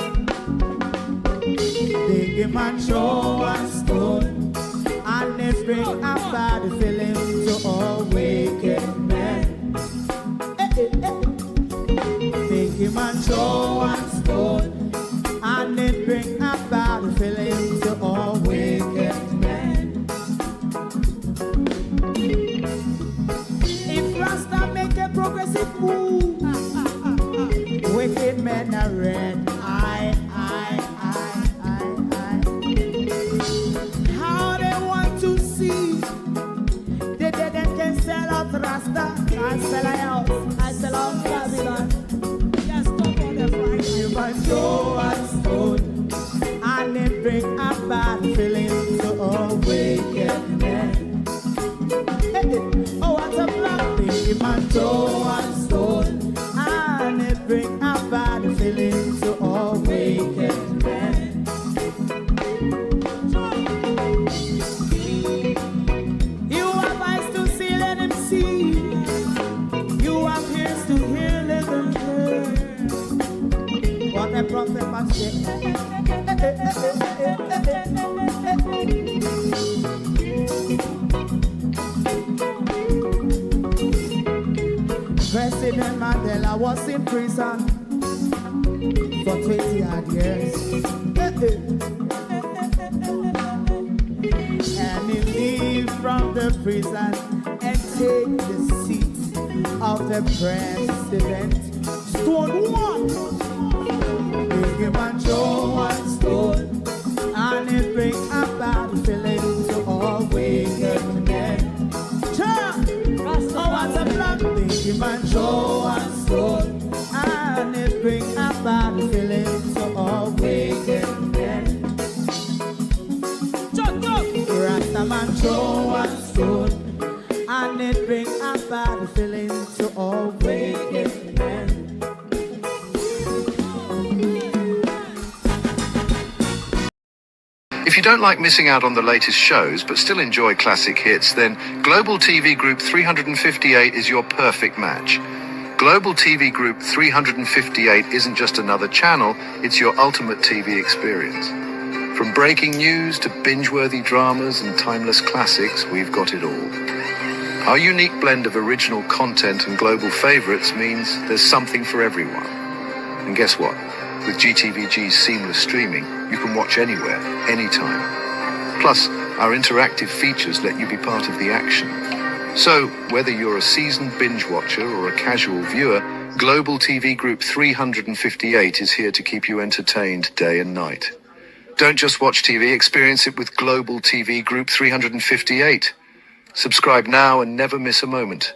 They give man show and stone, and they bring a bad feeling to all wicked men. They give man show and stone, and they bring a bad feeling to all wicked men. If Rasta make a progressive move, wicked men are red. How they want to see the dead can sell out Rasta and sell out. I sell out Babylon. Just stop on the Friday. You might go and stone, and they bring a bad feeling to all wicked men. Oh, what a black thing, man, go and stone, and they bring a bad feeling to all wicked men. You have eyes to see, let them see. You have ears to hear, let them hear. What a prophet must say. President Mandela was in prison for 20 odd years. And he leave from the prison and take the seat of the president. Stone one, big him and show one stone, and it bring a bad feeling to all wicked men. Oh, what's a black big him and show one stone, and it bring a bad feeling to all wicked men. Rasta man show one stone, and it bring a bad feeling to all wicked men. If you don't like missing out on the latest shows but still enjoy classic hits, then Global TV Group 358 is your perfect match. Global TV Group 358 isn't just another channel, it's your ultimate TV experience. From breaking news to binge-worthy dramas and timeless classics, we've got it all. Our unique blend of original content and global favorites means there's something for everyone. And guess what? With GTVG's seamless streaming, you can watch anywhere, anytime. Plus, our interactive features let you be part of the action. So, whether you're a seasoned binge watcher or a casual viewer, Global TV Group 358 is here to keep you entertained day and night. Don't just watch TV, experience it with Global TV Group 358. Subscribe now and never miss a moment.